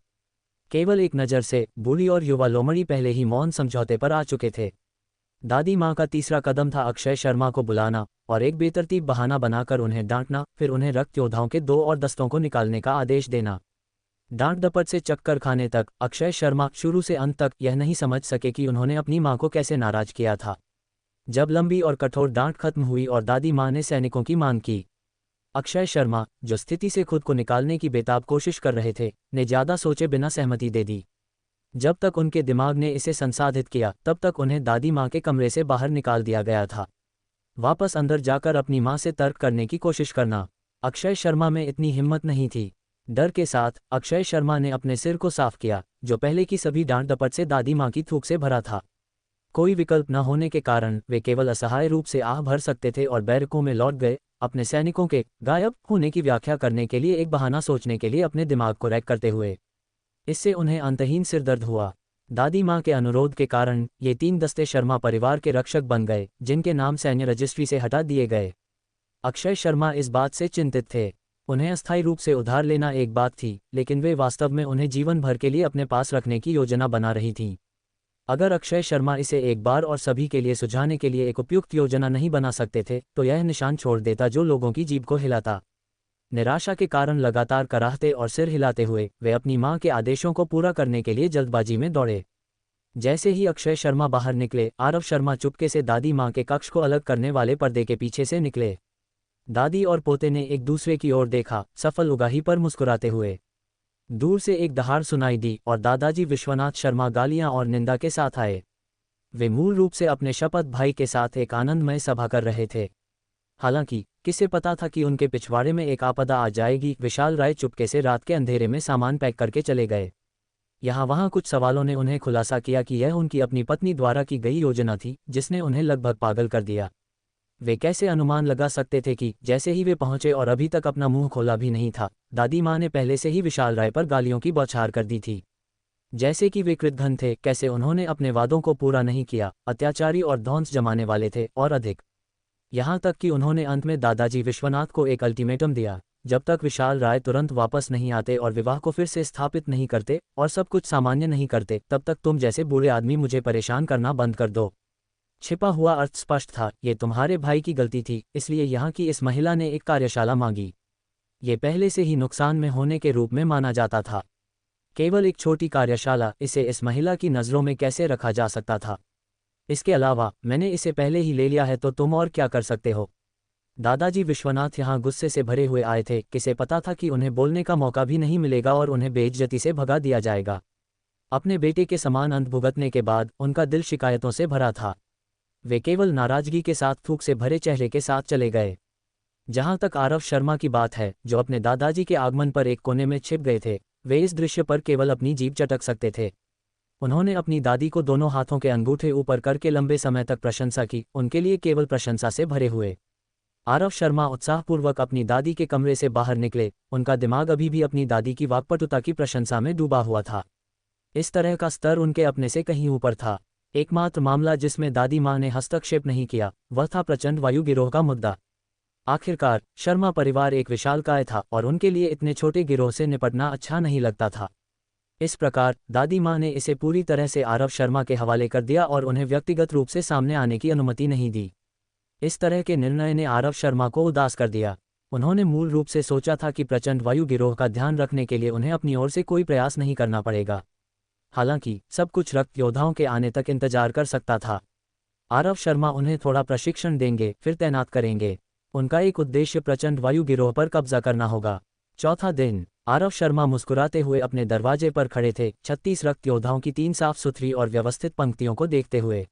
केवल एक नज़र से बूढ़ी और युवा लोमड़ी पहले ही मौन समझौते पर आ चुके थे। दादी माँ का तीसरा कदम था अक्षय शर्मा को बुलाना और एक बेतरतीब बहाना बनाकर उन्हें डांटना, फिर उन्हें रक्त योद्धाओं के 2 और दस्तों को निकालने का आदेश देना। डांट डपट से चक्कर खाने तक अक्षय शर्मा शुरू से अंत तक यह नहीं समझ सके कि उन्होंने अपनी माँ को कैसे नाराज किया था। जब लंबी और कठोर डांट खत्म हुई और दादी माँ ने सैनिकों की मांग की, अक्षय शर्मा, जो स्थिति से खुद को निकालने की बेताब कोशिश कर रहे थे, ने ज्यादा सोचे बिना सहमति दे दी। जब तक उनके दिमाग ने इसे संसाधित किया, तब तक उन्हें दादी माँ के कमरे से बाहर निकाल दिया गया था। वापस अंदर जाकर अपनी माँ से तर्क करने की कोशिश करना, अक्षय शर्मा में इतनी हिम्मत नहीं थी। डर के साथ अक्षय शर्मा ने अपने सिर को साफ किया, जो पहले की सभी डांट डपट से दादी माँ की थूक से भरा था। कोई विकल्प न होने के कारण वे केवल असहाय रूप से आह भर सकते थे और बैरकों में लौट गए, अपने सैनिकों के गायब होने की व्याख्या करने के लिए एक बहाना सोचने के लिए अपने दिमाग को रैक करते हुए। इससे उन्हें अंतहीन सिरदर्द हुआ। दादी माँ के अनुरोध के कारण ये 3 दस्ते शर्मा परिवार के रक्षक बन गए, जिनके नाम सैन्य रजिस्ट्री से हटा दिए गए। अक्षय शर्मा इस बात से चिंतित थे। उन्हें अस्थायी रूप से उधार लेना एक बात थी, लेकिन वे वास्तव में उन्हें जीवन भर के लिए अपने पास रखने की योजना बना रही थीं। अगर अक्षय शर्मा इसे एक बार और सभी के लिए सुझाने के लिए एक उपयुक्त योजना नहीं बना सकते थे, तो यह निशान छोड़ देता जो लोगों की जीभ को हिलाता। निराशा के कारण लगातार कराहते और सिर हिलाते हुए वे अपनी मां के आदेशों को पूरा करने के लिए जल्दबाजी में दौड़े। जैसे ही अक्षय शर्मा बाहर निकले, आरव शर्मा चुपके से दादी मां के कक्ष को अलग करने वाले पर्दे के पीछे से निकले। दादी और पोते ने एक दूसरे की ओर देखा, सफल उगाही पर मुस्कुराते हुए। दूर से एक दहाड़ सुनाई दी और दादाजी विश्वनाथ शर्मा गालियां और निंदा के साथ आए। वे मूल रूप से अपने शपथ भाई के साथ एक आनंदमय सभा कर रहे थे। हालांकि किसे पता था कि उनके पिछवाड़े में एक आपदा आ जाएगी। विशाल राय चुपके से रात के अंधेरे में सामान पैक करके चले गए। यहाँ वहाँ कुछ सवालों ने उन्हें खुलासा किया कि यह उनकी अपनी पत्नी द्वारा की गई योजना थी, जिसने उन्हें लगभग पागल कर दिया। वे कैसे अनुमान लगा सकते थे कि जैसे ही वे पहुंचे और अभी तक अपना मुंह खोला भी नहीं था, दादी माँ ने पहले से ही विशाल राय पर गालियों की बौछार कर दी थी। जैसे कि वे कृतघ्न थे, कैसे उन्होंने अपने वादों को पूरा नहीं किया, अत्याचारी और धौंस जमाने वाले थे, और अधिक। यहाँ तक कि उन्होंने अंत में दादाजी विश्वनाथ को एक अल्टीमेटम दिया, जब तक विशाल राय तुरंत वापस नहीं आते और विवाह को फिर से स्थापित नहीं करते और सब कुछ सामान्य नहीं करते, तब तक तुम जैसे बूढ़े आदमी मुझे परेशान करना बंद कर दो। छिपा हुआ अर्थ स्पष्ट था, ये तुम्हारे भाई की गलती थी, इसलिए यहाँ की इस महिला ने एक कार्यशाला मांगी। ये पहले से ही नुकसान में होने के रूप में माना जाता था। केवल एक छोटी कार्यशाला, इसे इस महिला की नज़रों में कैसे रखा जा सकता था? इसके अलावा मैंने इसे पहले ही ले लिया है, तो तुम और क्या कर सकते हो? दादाजी विश्वनाथ यहाँ गुस्से से भरे हुए आए थे। किसे पता था कि उन्हें बोलने का मौका भी नहीं मिलेगा और उन्हें बेइज्जती से भगा दिया जाएगा। अपने बेटे के समान अंत भुगतने के बाद उनका दिल शिकायतों से भरा था। वे केवल नाराजगी के साथ थूक से भरे चेहरे के साथ चले गए। जहां तक आरव शर्मा की बात है, जो अपने दादाजी के आगमन पर एक कोने में छिप गए थे, वे इस दृश्य पर केवल अपनी जीभ चटक सकते थे। उन्होंने अपनी दादी को दोनों हाथों के अंगूठे ऊपर करके लंबे समय तक प्रशंसा की, उनके लिए केवल प्रशंसा से भरे हुए। आरव शर्मा उत्साहपूर्वक अपनी दादी के कमरे से बाहर निकले। उनका दिमाग अभी भी अपनी दादी की वाक्पटुता की प्रशंसा में डूबा हुआ था। इस तरह का स्तर उनके अपने से कहीं ऊपर था। एकमात्र मामला जिसमें दादी माँ ने हस्तक्षेप नहीं किया, वह था प्रचंड वायु गिरोह का मुद्दा। आखिरकार शर्मा परिवार एक विशालकाय था और उनके लिए इतने छोटे गिरोह से निपटना अच्छा नहीं लगता था। इस प्रकार दादी माँ ने इसे पूरी तरह से आरव शर्मा के हवाले कर दिया और उन्हें व्यक्तिगत रूप से सामने आने की अनुमति नहीं दी। इस तरह के निर्णय ने आरव शर्मा को उदास कर दिया। उन्होंने मूल रूप से सोचा था कि प्रचंड वायु गिरोह का ध्यान रखने के लिए उन्हें अपनी ओर से कोई प्रयास नहीं करना पड़ेगा। हालांकि सब कुछ रक्त योद्धाओं के आने तक इंतजार कर सकता था। आरव शर्मा उन्हें थोड़ा प्रशिक्षण देंगे, फिर तैनात करेंगे। उनका एक उद्देश्य प्रचंड वायु गिरोह पर कब्जा करना होगा। चौथा दिन, आरव शर्मा मुस्कुराते हुए अपने दरवाजे पर खड़े थे, 36 रक्त योद्धाओं की 3 साफ सुथरी और व्यवस्थित पंक्तियों को देखते हुए।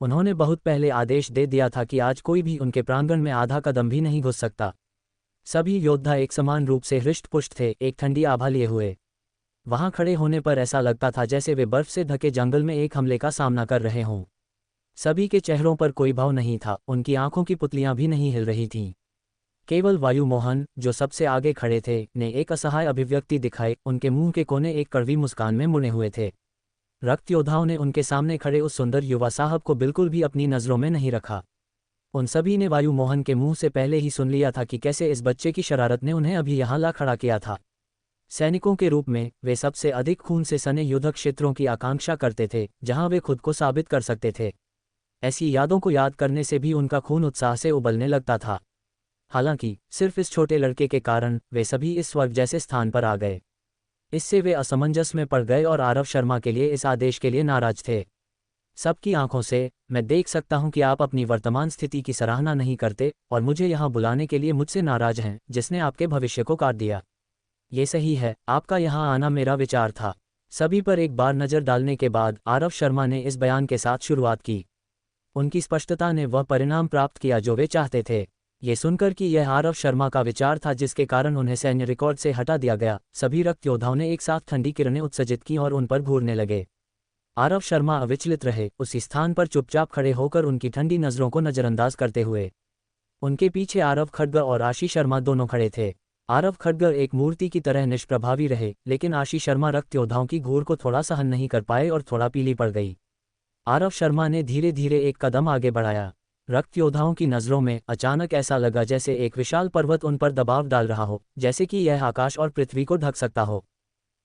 उन्होंने बहुत पहले आदेश दे दिया था कि आज कोई भी उनके प्रांगण में आधा कदम भी नहीं घुस सकता। सभी योद्धा एक समान रूप से हृष्ट-पुष्ट थे, एक ठंडी आभा लिए हुए। वहां खड़े होने पर ऐसा लगता था जैसे वे बर्फ से ढके जंगल में एक हमले का सामना कर रहे हों। सभी के चेहरों पर कोई भाव नहीं था, उनकी आंखों की पुतलियां भी नहीं हिल रही थीं। केवल वायु मोहन, जो सबसे आगे खड़े थे, ने एक असहाय अभिव्यक्ति दिखाई, उनके मुंह के कोने एक कड़वी मुस्कान में मुड़े हुए थे। रक्त योद्धाओं ने उनके सामने खड़े उस सुंदर युवा साहब को बिल्कुल भी अपनी नज़रों में नहीं रखा। उन सभी ने वायु मोहन के मुंह से पहले ही सुन लिया था कि कैसे इस बच्चे की शरारत ने उन्हें अभी यहाँ ला खड़ा किया था। सैनिकों के रूप में वे सबसे अधिक खून से सने युद्ध क्षेत्रों की आकांक्षा करते थे, जहां वे खुद को साबित कर सकते थे। ऐसी यादों को याद करने से भी उनका खून उत्साह से उबलने लगता था। हालांकि सिर्फ इस छोटे लड़के के कारण वे सभी इस स्वर्ग जैसे स्थान पर आ गए। इससे वे असमंजस में पड़ गए और आरव शर्मा के लिए इस आदेश के लिए नाराज थे। सबकी आंखों से मैं देख सकता हूं कि आप अपनी वर्तमान स्थिति की सराहना नहीं करते और मुझे यहां बुलाने के लिए मुझसे नाराज हैं, जिसने आपके भविष्य को काट दिया। ये सही है, आपका यहां आना मेरा विचार था। सभी पर एक बार नजर डालने के बाद आरव शर्मा ने इस बयान के साथ शुरुआत की। उनकी स्पष्टता ने वह परिणाम प्राप्त किया जो वे चाहते थे। ये सुनकर कि यह आरव शर्मा का विचार था जिसके कारण उन्हें सैन्य रिकॉर्ड से हटा दिया गया, सभी रक्त योद्धाओं ने एक साथ ठंडी किरणें उत्सर्जित की और उन पर घूरने लगे। आरव शर्मा अविचलित रहे, उसी स्थान पर चुपचाप खड़े होकर उनकी ठंडी नजरों को नजरअंदाज करते हुए। उनके पीछे आरव खड्गर और आशीष शर्मा दोनों खड़े थे। आरव खड्गर एक मूर्ति की तरह निष्प्रभावी रहे, लेकिन आशीष शर्मा रक्त योद्धाओं की घूर को थोड़ा सहन नहीं कर पाए और थोड़ा पीली पड़ गई। आरव शर्मा ने धीरे धीरे एक कदम आगे बढ़ाया। रक्त योद्धाओं की नज़रों में अचानक ऐसा लगा जैसे एक विशाल पर्वत उन पर दबाव डाल रहा हो, जैसे कि यह आकाश और पृथ्वी को ढक सकता हो।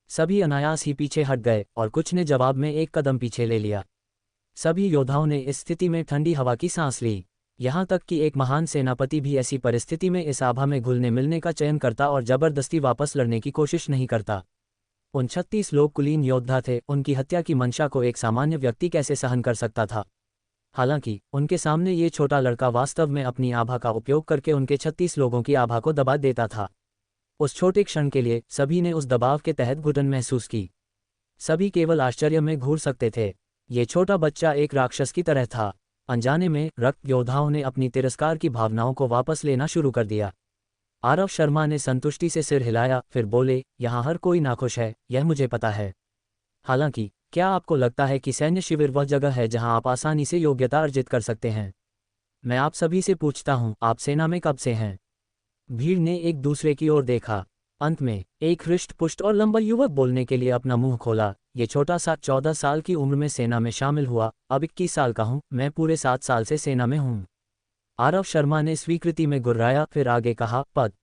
सभी अनायास ही पीछे हट गए और कुछ ने जवाब में एक कदम पीछे ले लिया। सभी योद्धाओं ने इस स्थिति में ठंडी हवा की सांस ली। यहाँ तक कि एक महान सेनापति भी ऐसी परिस्थिति में इस आभा में घुलने मिलने का चयन करता और जबरदस्ती वापस लड़ने की कोशिश नहीं करता। उन 36 लोग कुलीन योद्धा थे, उनकी हत्या की मंशा को एक सामान्य व्यक्ति कैसे सहन कर सकता था। हालांकि उनके सामने ये छोटा लड़का वास्तव में अपनी आभा का उपयोग करके उनके 36 लोगों की आभा को दबा देता था। उस छोटे क्षण के लिए सभी ने उस दबाव के तहत घुटन महसूस की। सभी केवल आश्चर्य में घूर सकते थे। ये छोटा बच्चा एक राक्षस की तरह था। अनजाने में रक्त योद्धाओं ने अपनी तिरस्कार की भावनाओं को वापस लेना शुरू कर दिया। आरव शर्मा ने संतुष्टि से सिर हिलाया, फिर बोले, यहाँ हर कोई नाखुश है, यह मुझे पता है। हालांकि क्या आपको लगता है कि सैन्य शिविर वह जगह है जहां आप आसानी से योग्यता अर्जित कर सकते हैं? मैं आप सभी से पूछता हूं, आप सेना में कब से हैं? भीड़ ने एक दूसरे की ओर देखा। अंत में एक हृष्ट-पुष्ट और लंबा युवक बोलने के लिए अपना मुंह खोला। ये छोटा सा 14 साल की उम्र में सेना में शामिल हुआ, अब 21 साल का हूं, मैं पूरे 7 साल से सेना में हूं। आरव शर्मा ने स्वीकृति में गुर्राया, फिर आगे कहा, पद।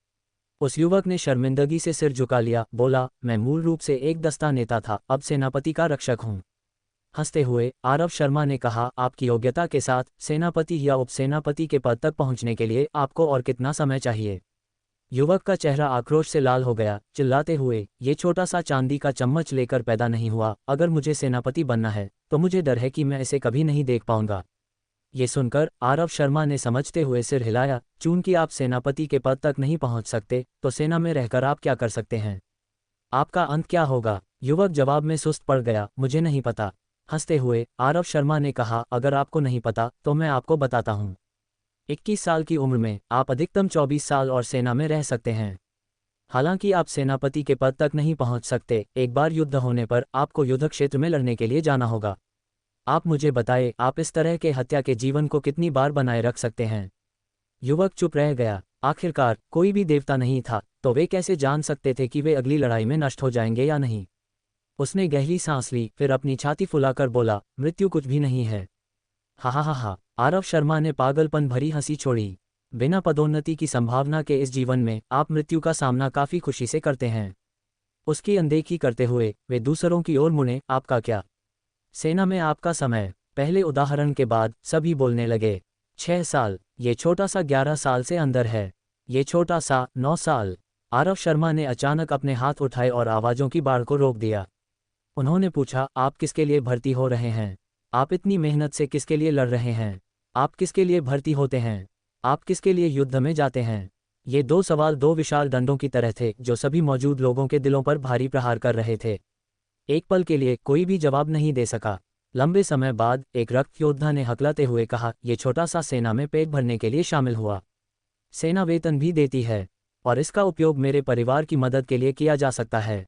उस युवक ने शर्मिंदगी से सिर झुका लिया, बोला, मैं मूल रूप से एक दस्ता नेता था, अब सेनापति का रक्षक हूं। हंसते हुए आरव शर्मा ने कहा, आपकी योग्यता के साथ सेनापति या उपसेनापति के पद तक पहुंचने के लिए आपको और कितना समय चाहिए? युवक का चेहरा आक्रोश से लाल हो गया, चिल्लाते हुए, ये छोटा सा चांदी का चम्मच लेकर पैदा नहीं हुआ, अगर मुझे सेनापति बनना है तो मुझे डर है कि मैं इसे कभी नहीं देख पाऊंगा। ये सुनकर आरव शर्मा ने समझते हुए सिर हिलाया, चूंकि आप सेनापति के पद तक नहीं पहुंच सकते तो सेना में रहकर आप क्या कर सकते हैं? आपका अंत क्या होगा? युवक जवाब में सुस्त पड़ गया, मुझे नहीं पता। हंसते हुए आरव शर्मा ने कहा, अगर आपको नहीं पता तो मैं आपको बताता हूं। 21 साल की उम्र में आप अधिकतम 24 साल और सेना में रह सकते हैं। हालांकि आप सेनापति के पद तक नहीं पहुंच सकते, एक बार युद्ध होने पर आपको युद्ध क्षेत्र में लड़ने के लिए जाना होगा। आप मुझे बताएं, आप इस तरह के हत्या के जीवन को कितनी बार बनाए रख सकते हैं? युवक चुप रह गया। आखिरकार कोई भी देवता नहीं था, तो वे कैसे जान सकते थे कि वे अगली लड़ाई में नष्ट हो जाएंगे या नहीं? उसने गहरी सांस ली, फिर अपनी छाती फुलाकर बोला, मृत्यु कुछ भी नहीं है। हा हा हा हा। आरव शर्मा ने पागलपन भरी हंसी छोड़ी। बिना पदोन्नति की संभावना के इस जीवन में आप मृत्यु का सामना काफी खुशी से करते हैं। उसकी अनदेखी करते हुए वे दूसरों की ओर मुड़े, आपका क्या? सेना में आपका समय? पहले उदाहरण के बाद सभी बोलने लगे। 6 साल। ये छोटा सा 11 साल से अंदर है। ये छोटा सा 9 साल। आरव शर्मा ने अचानक अपने हाथ उठाए और आवाजों की बाढ़ को रोक दिया। उन्होंने पूछा, आप किसके लिए भर्ती हो रहे हैं? आप इतनी मेहनत से किसके लिए लड़ रहे हैं? आप किसके लिए भर्ती होते हैं? आप किसके लिए युद्ध में जाते हैं? ये दो सवाल दो विशाल डंडों की तरह थे जो सभी मौजूद लोगों के दिलों पर भारी प्रहार कर रहे थे। एक पल के लिए कोई भी जवाब नहीं दे सका। लंबे समय बाद एक रक्त योद्धा ने हकलाते हुए कहा, ये छोटा सा सेना में पेट भरने के लिए शामिल हुआ। सेना वेतन भी देती है और इसका उपयोग मेरे परिवार की मदद के लिए किया जा सकता है।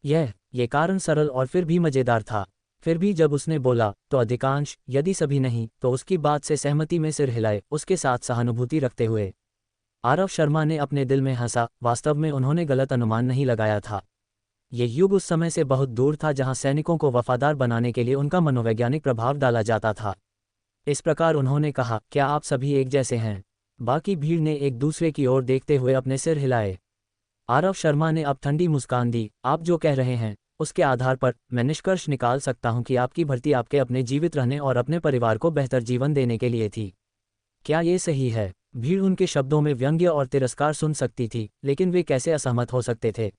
ये कारण सरल और फिर भी मजेदार था। फिर भी जब उसने बोला तो अधिकांश, यदि सभी नहीं, तो उसकी बात से सहमति में सिर हिलाए, उसके साथ सहानुभूति रखते हुए। आरव शर्मा ने अपने दिल में हंसा। वास्तव में उन्होंने गलत अनुमान नहीं लगाया था। ये युग उस समय से बहुत दूर था जहां सैनिकों को वफादार बनाने के लिए उनका मनोवैज्ञानिक प्रभाव डाला जाता था। इस प्रकार उन्होंने कहा, क्या आप सभी एक जैसे हैं? बाकी भीड़ ने एक दूसरे की ओर देखते हुए अपने सिर हिलाए। आरव शर्मा ने अब ठंडी मुस्कान दी। आप जो कह रहे हैं उसके आधार पर मैं निष्कर्ष निकाल सकता हूं कि आपकी भर्ती आपके अपने जीवित रहने और अपने परिवार को बेहतर जीवन देने के लिए थी। क्या ये सही है? भीड़ उनके शब्दों में व्यंग्य और तिरस्कार सुन सकती थी, लेकिन वे कैसे असहमत हो सकते थे?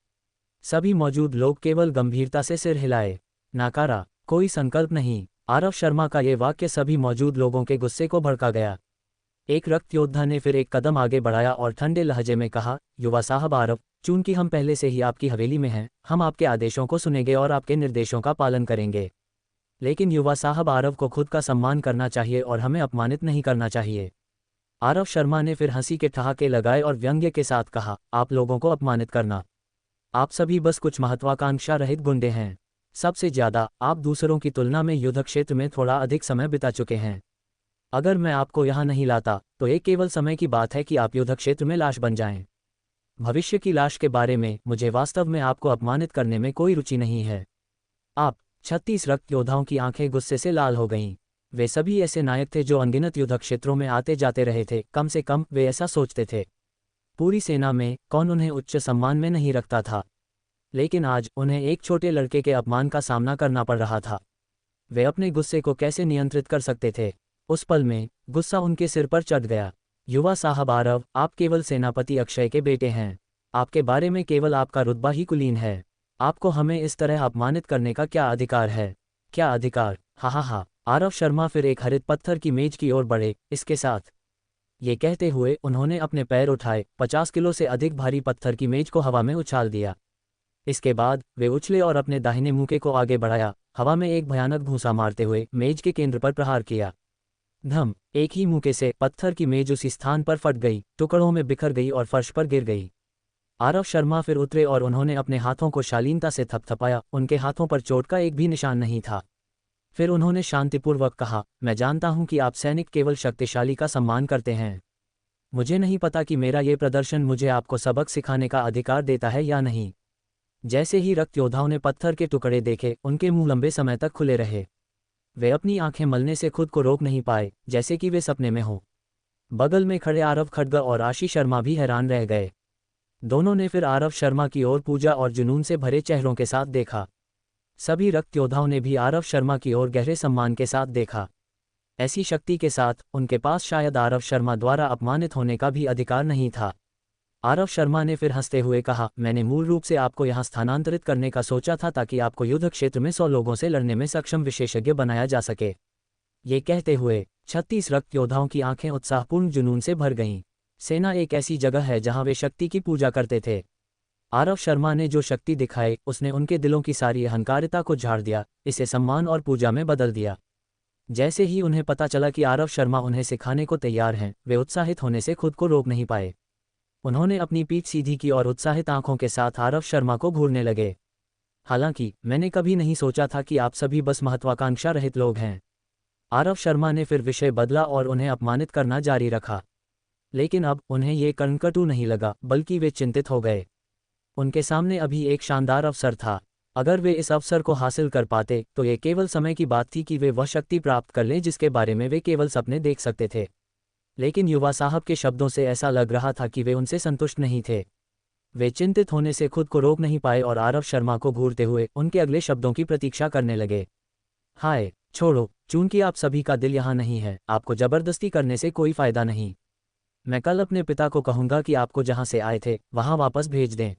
सभी मौजूद लोग केवल गंभीरता से सिर हिलाए। नाकारा, कोई संकल्प नहीं। आरव शर्मा का ये वाक्य सभी मौजूद लोगों के गुस्से को भड़का गया। एक रक्त योद्धा ने फिर एक कदम आगे बढ़ाया और ठंडे लहजे में कहा, युवा साहब आरव, चूंकि हम पहले से ही आपकी हवेली में हैं, हम आपके आदेशों को सुनेंगे और आपके निर्देशों का पालन करेंगे। लेकिन युवा साहब आरव को खुद का सम्मान करना चाहिए और हमें अपमानित नहीं करना चाहिए। आरव शर्मा ने फिर हंसी के ठहाके लगाए और व्यंग्य के साथ कहा, आप लोगों को अपमानित करना? आप सभी बस कुछ महत्वाकांक्षा रहित गुंडे हैं। सबसे ज्यादा आप दूसरों की तुलना में युद्ध क्षेत्र में थोड़ा अधिक समय बिता चुके हैं। अगर मैं आपको यहाँ नहीं लाता तो ये केवल समय की बात है कि आप युद्ध क्षेत्र में लाश बन जाएं। भविष्य की लाश के बारे में मुझे वास्तव में आपको अपमानित करने में कोई रुचि नहीं है। आप 36 रक्त योद्धाओं की आंखें गुस्से से लाल हो गईं। वे सभी ऐसे नायक थे जो अनगिनत युद्ध क्षेत्रों में आते जाते रहे थे। कम से कम वे ऐसा सोचते थे। पूरी सेना में कौन उन्हें उच्च सम्मान में नहीं रखता था? लेकिन आज उन्हें एक छोटे लड़के के अपमान का सामना करना पड़ रहा था। वे अपने गुस्से को कैसे नियंत्रित कर सकते थे? उस पल में गुस्सा उनके सिर पर चढ़ गया। युवा साहब आरव, आप केवल सेनापति अक्षय के बेटे हैं। आपके बारे में केवल आपका रुतबा ही कुलीन है। आपको हमें इस तरह अपमानित करने का क्या अधिकार है? क्या अधिकार? हा हा हा। आरव शर्मा फिर एक हरित पत्थर की मेज की ओर बढ़े। इसके साथ ये कहते हुए उन्होंने अपने पैर उठाए, 50 किलो से अधिक भारी पत्थर की मेज को हवा में उछाल दिया। इसके बाद वे उछले और अपने दाहिने मुक्के को आगे बढ़ाया, हवा में एक भयानक घूंसा मारते हुए मेज के केंद्र पर प्रहार किया। धम! एक ही मुक्के से पत्थर की मेज उसी स्थान पर फट गई, टुकड़ों में बिखर गई और फर्श पर गिर गई। आरव शर्मा फिर उतरे और उन्होंने अपने हाथों को शालीनता से थपथपाया। उनके हाथों पर चोट का एक भी निशान नहीं था। फिर उन्होंने शांतिपूर्वक कहा, मैं जानता हूं कि आप सैनिक केवल शक्तिशाली का सम्मान करते हैं। मुझे नहीं पता कि मेरा ये प्रदर्शन मुझे आपको सबक सिखाने का अधिकार देता है या नहीं। जैसे ही रक्त योद्धाओं ने पत्थर के टुकड़े देखे, उनके मुंह लंबे समय तक खुले रहे। वे अपनी आंखें मलने से खुद को रोक नहीं पाए, जैसे कि वे सपने में हों। बगल में खड़े आरव खड्ग और आशीष शर्मा भी हैरान रह गए। दोनों ने फिर आरव शर्मा की ओर पूजा और जुनून से भरे चेहरों के साथ देखा। सभी रक्त योद्धाओं ने भी आरव शर्मा की ओर गहरे सम्मान के साथ देखा। ऐसी शक्ति के साथ उनके पास शायद आरव शर्मा द्वारा अपमानित होने का भी अधिकार नहीं था। आरव शर्मा ने फिर हंसते हुए कहा, मैंने मूल रूप से आपको यहाँ स्थानांतरित करने का सोचा था ताकि आपको युद्ध क्षेत्र में 100 लोगों से लड़ने में सक्षम विशेषज्ञ बनाया जा सके। ये कहते हुए 36 रक्त योद्धाओं की आंखें उत्साहपूर्ण जुनून से भर गईं। सेना एक ऐसी जगह है जहां वे शक्ति की पूजा करते थे। आरव शर्मा ने जो शक्ति दिखाई, उसने उनके दिलों की सारी अहंकारिता को झाड़ दिया, इसे सम्मान और पूजा में बदल दिया। जैसे ही उन्हें पता चला कि आरव शर्मा उन्हें सिखाने को तैयार हैं, वे उत्साहित होने से खुद को रोक नहीं पाए। उन्होंने अपनी पीठ सीधी की और उत्साहित आंखों के साथ आरव शर्मा को घूरने लगे। हालांकि मैंने कभी नहीं सोचा था कि आप सभी बस महत्वाकांक्षा रहित लोग हैं। आरव शर्मा ने फिर विषय बदला और उन्हें अपमानित करना जारी रखा। लेकिन अब उन्हें ये कर्णकटु नहीं लगा, बल्कि वे चिंतित हो गए। उनके सामने अभी एक शानदार अवसर था। अगर वे इस अवसर को हासिल कर पाते तो ये केवल समय की बात थी कि वे वह शक्ति प्राप्त कर लें जिसके बारे में वे केवल सपने देख सकते थे। लेकिन युवा साहब के शब्दों से ऐसा लग रहा था कि वे उनसे संतुष्ट नहीं थे। वे चिंतित होने से खुद को रोक नहीं पाए और आरव शर्मा को घूरते हुए उनके अगले शब्दों की प्रतीक्षा करने लगे। हाय, छोड़ो, चूंकि आप सभी का दिल यहाँ नहीं है, आपको जबरदस्ती करने से कोई फायदा नहीं। मैं कल अपने पिता को कहूंगा कि आपको जहां से आए थे वहां वापस भेज दें।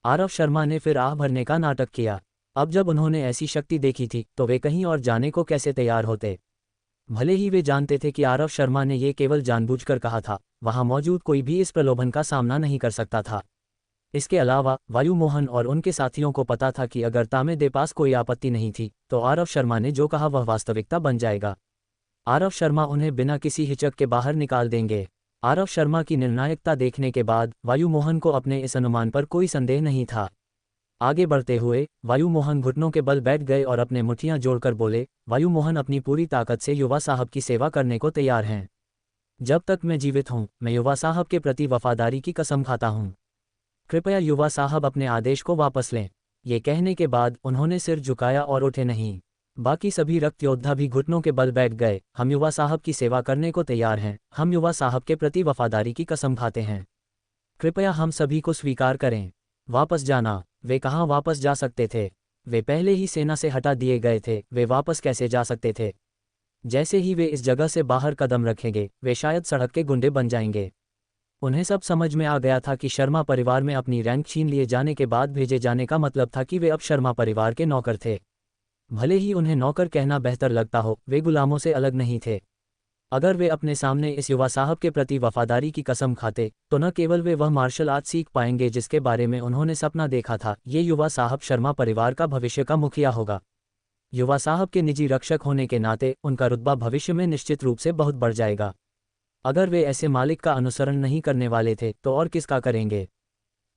आरव शर्मा ने फिर आह भरने का नाटक किया। अब जब उन्होंने ऐसी शक्ति देखी थी तो वे कहीं और जाने को कैसे तैयार होते। भले ही वे जानते थे कि आरव शर्मा ने ये केवल जानबूझकर कहा था, वहां मौजूद कोई भी इस प्रलोभन का सामना नहीं कर सकता था। इसके अलावा वायु मोहन और उनके साथियों को पता था कि अगर तामे दे पास कोई आपत्ति नहीं थी तो आरव शर्मा ने जो कहा वह वास्तविकता बन जाएगा। आरव शर्मा उन्हें बिना किसी हिचक के बाहर निकाल देंगे। आरव शर्मा की निर्णायकता देखने के बाद वायु मोहन को अपने इस अनुमान पर कोई संदेह नहीं था। आगे बढ़ते हुए वायु मोहन घुटनों के बल बैठ गए और अपने मुट्ठियां जोड़कर बोले, वायु मोहन अपनी पूरी ताकत से युवा साहब की सेवा करने को तैयार हैं। जब तक मैं जीवित हूं मैं युवा साहब के प्रति वफादारी की कसम खाता हूं। कृपया युवा साहब अपने आदेश को वापस लें। ये कहने के बाद उन्होंने सिर झुकाया और उठे नहीं। बाकी सभी रक्त योद्धा भी घुटनों के बल बैठ गए। हम युवा साहब की सेवा करने को तैयार हैं, हम युवा साहब के प्रति वफादारी की कसम खाते हैं। कृपया हम सभी को स्वीकार करें। वापस जाना। वे कहाँ वापस जा सकते थे? वे पहले ही सेना से हटा दिए गए थे, वे वापस कैसे जा सकते थे? जैसे ही वे इस जगह से बाहर कदम रखेंगे वे शायद सड़क के गुंडे बन जाएंगे। उन्हें सब समझ में आ गया था कि शर्मा परिवार में अपनी रैंक छीन लिए जाने के बाद भेजे जाने का मतलब था कि वे अब शर्मा परिवार के नौकर थे। भले ही उन्हें नौकर कहना बेहतर लगता हो, वे गुलामों से अलग नहीं थे। अगर वे अपने सामने इस युवा साहब के प्रति वफादारी की कसम खाते तो न केवल वे वह मार्शल आर्ट सीख पाएंगे जिसके बारे में उन्होंने सपना देखा था, ये युवा साहब शर्मा परिवार का भविष्य का मुखिया होगा। युवा साहब के निजी रक्षक होने के नाते उनका रुतबा भविष्य में निश्चित रूप से बहुत बढ़ जाएगा। अगर वे ऐसे मालिक का अनुसरण नहीं करने वाले थे तो और किसका करेंगे?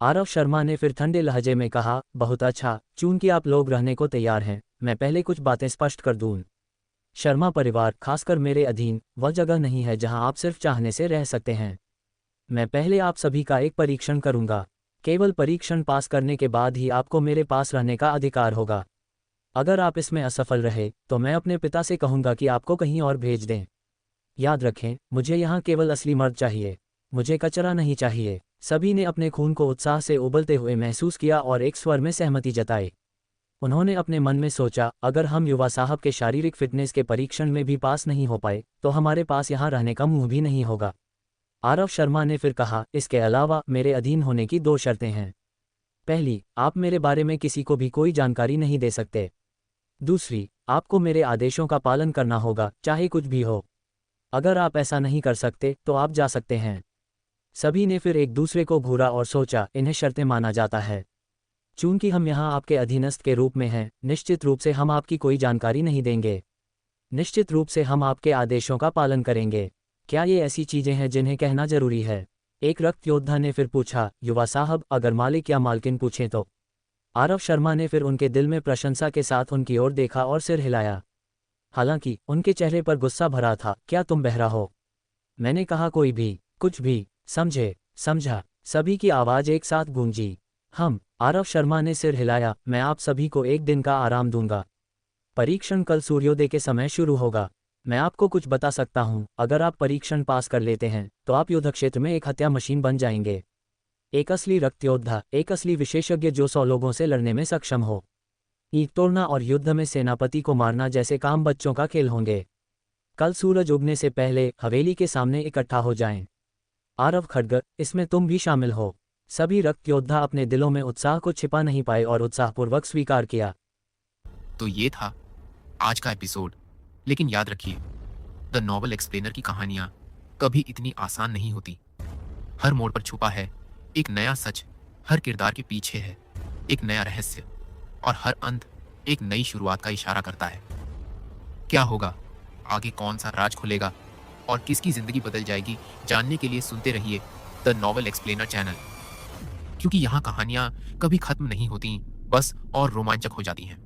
आरव शर्मा ने फिर ठंडे लहजे में कहा, बहुत अच्छा, चूंकि आप लोग रहने को तैयार हैं, मैं पहले कुछ बातें स्पष्ट कर दूं। शर्मा परिवार, खासकर मेरे अधीन, वह जगह नहीं है जहां आप सिर्फ चाहने से रह सकते हैं। मैं पहले आप सभी का एक परीक्षण करूंगा। केवल परीक्षण पास करने के बाद ही आपको मेरे पास रहने का अधिकार होगा। अगर आप इसमें असफल रहे तो मैं अपने पिता से कहूंगा कि आपको कहीं और भेज दें। याद रखें, मुझे यहाँ केवल असली मर्द चाहिए, मुझे कचरा नहीं चाहिए। सभी ने अपने खून को उत्साह से उबलते हुए महसूस किया और एक स्वर में सहमति जताई। उन्होंने अपने मन में सोचा, अगर हम युवा साहब के शारीरिक फिटनेस के परीक्षण में भी पास नहीं हो पाए तो हमारे पास यहाँ रहने का मुंह भी नहीं होगा। आरव शर्मा ने फिर कहा, इसके अलावा मेरे अधीन होने की 2 शर्तें हैं। पहली, आप मेरे बारे में किसी को भी कोई जानकारी नहीं दे सकते। दूसरी, आपको मेरे आदेशों का पालन करना होगा, चाहे कुछ भी हो। अगर आप ऐसा नहीं कर सकते तो आप जा सकते हैं। सभी ने फिर एक दूसरे को घूरा और सोचा, इन्हें शर्तें माना जाता है। चूंकि हम यहाँ आपके अधीनस्थ के रूप में हैं, निश्चित रूप से हम आपकी कोई जानकारी नहीं देंगे। निश्चित रूप से हम आपके आदेशों का पालन करेंगे। क्या ये ऐसी चीजें हैं जिन्हें कहना जरूरी है? एक रक्त योद्धा ने फिर पूछा, युवा साहब, अगर मालिक या मालकिन पूछें तो? आरव शर्मा ने फिर उनके दिल में प्रशंसा के साथ उनकी ओर देखा और सिर हिलाया। हालांकि उनके चेहरे पर गुस्सा भरा था। क्या तुम बहरा हो? मैंने कहा कोई भी, कुछ भी। समझे? समझा? सभी की आवाज एक साथ गूंजी। आरव शर्मा ने सिर हिलाया, मैं आप सभी को एक दिन का आराम दूंगा। परीक्षण कल सूर्योदय के समय शुरू होगा। मैं आपको कुछ बता सकता हूं, अगर आप परीक्षण पास कर लेते हैं तो आप युद्ध क्षेत्र में एक हत्या मशीन बन जाएंगे। एक असली रक्त योद्धा, एक असली विशेषज्ञ जो 100 लोगों से लड़ने में सक्षम हो। ईंट तोड़ना और युद्ध में सेनापति को मारना जैसे काम बच्चों का खेल होंगे। कल सूरज उगने से पहले हवेली के सामने इकट्ठा हो जाएं। आरव खड्ग, इसमें तुम भी शामिल हो। सभी रक्त योद्धा अपने दिलों में उत्साह को छिपा नहीं पाए और उत्साहपूर्वक स्वीकार किया। तो ये था आज का एपिसोड। लेकिन याद रखिए, द नॉवल एक्सप्लेनर की कहानियां कभी इतनी आसान नहीं होती। हर मोड़ पर छुपा है एक नया सच, हर किरदार के पीछे है एक नया रहस्य, और हर अंत एक नई शुरुआत का इशारा करता है। क्या होगा आगे, कौन सा राज खुलेगा और किसकी जिंदगी बदल जाएगी, जानने के लिए सुनते रहिए द नॉवल एक्सप्लेनर चैनल, क्योंकि यहाँ कहानियां कभी खत्म नहीं होती, बस और रोमांचक हो जाती हैं।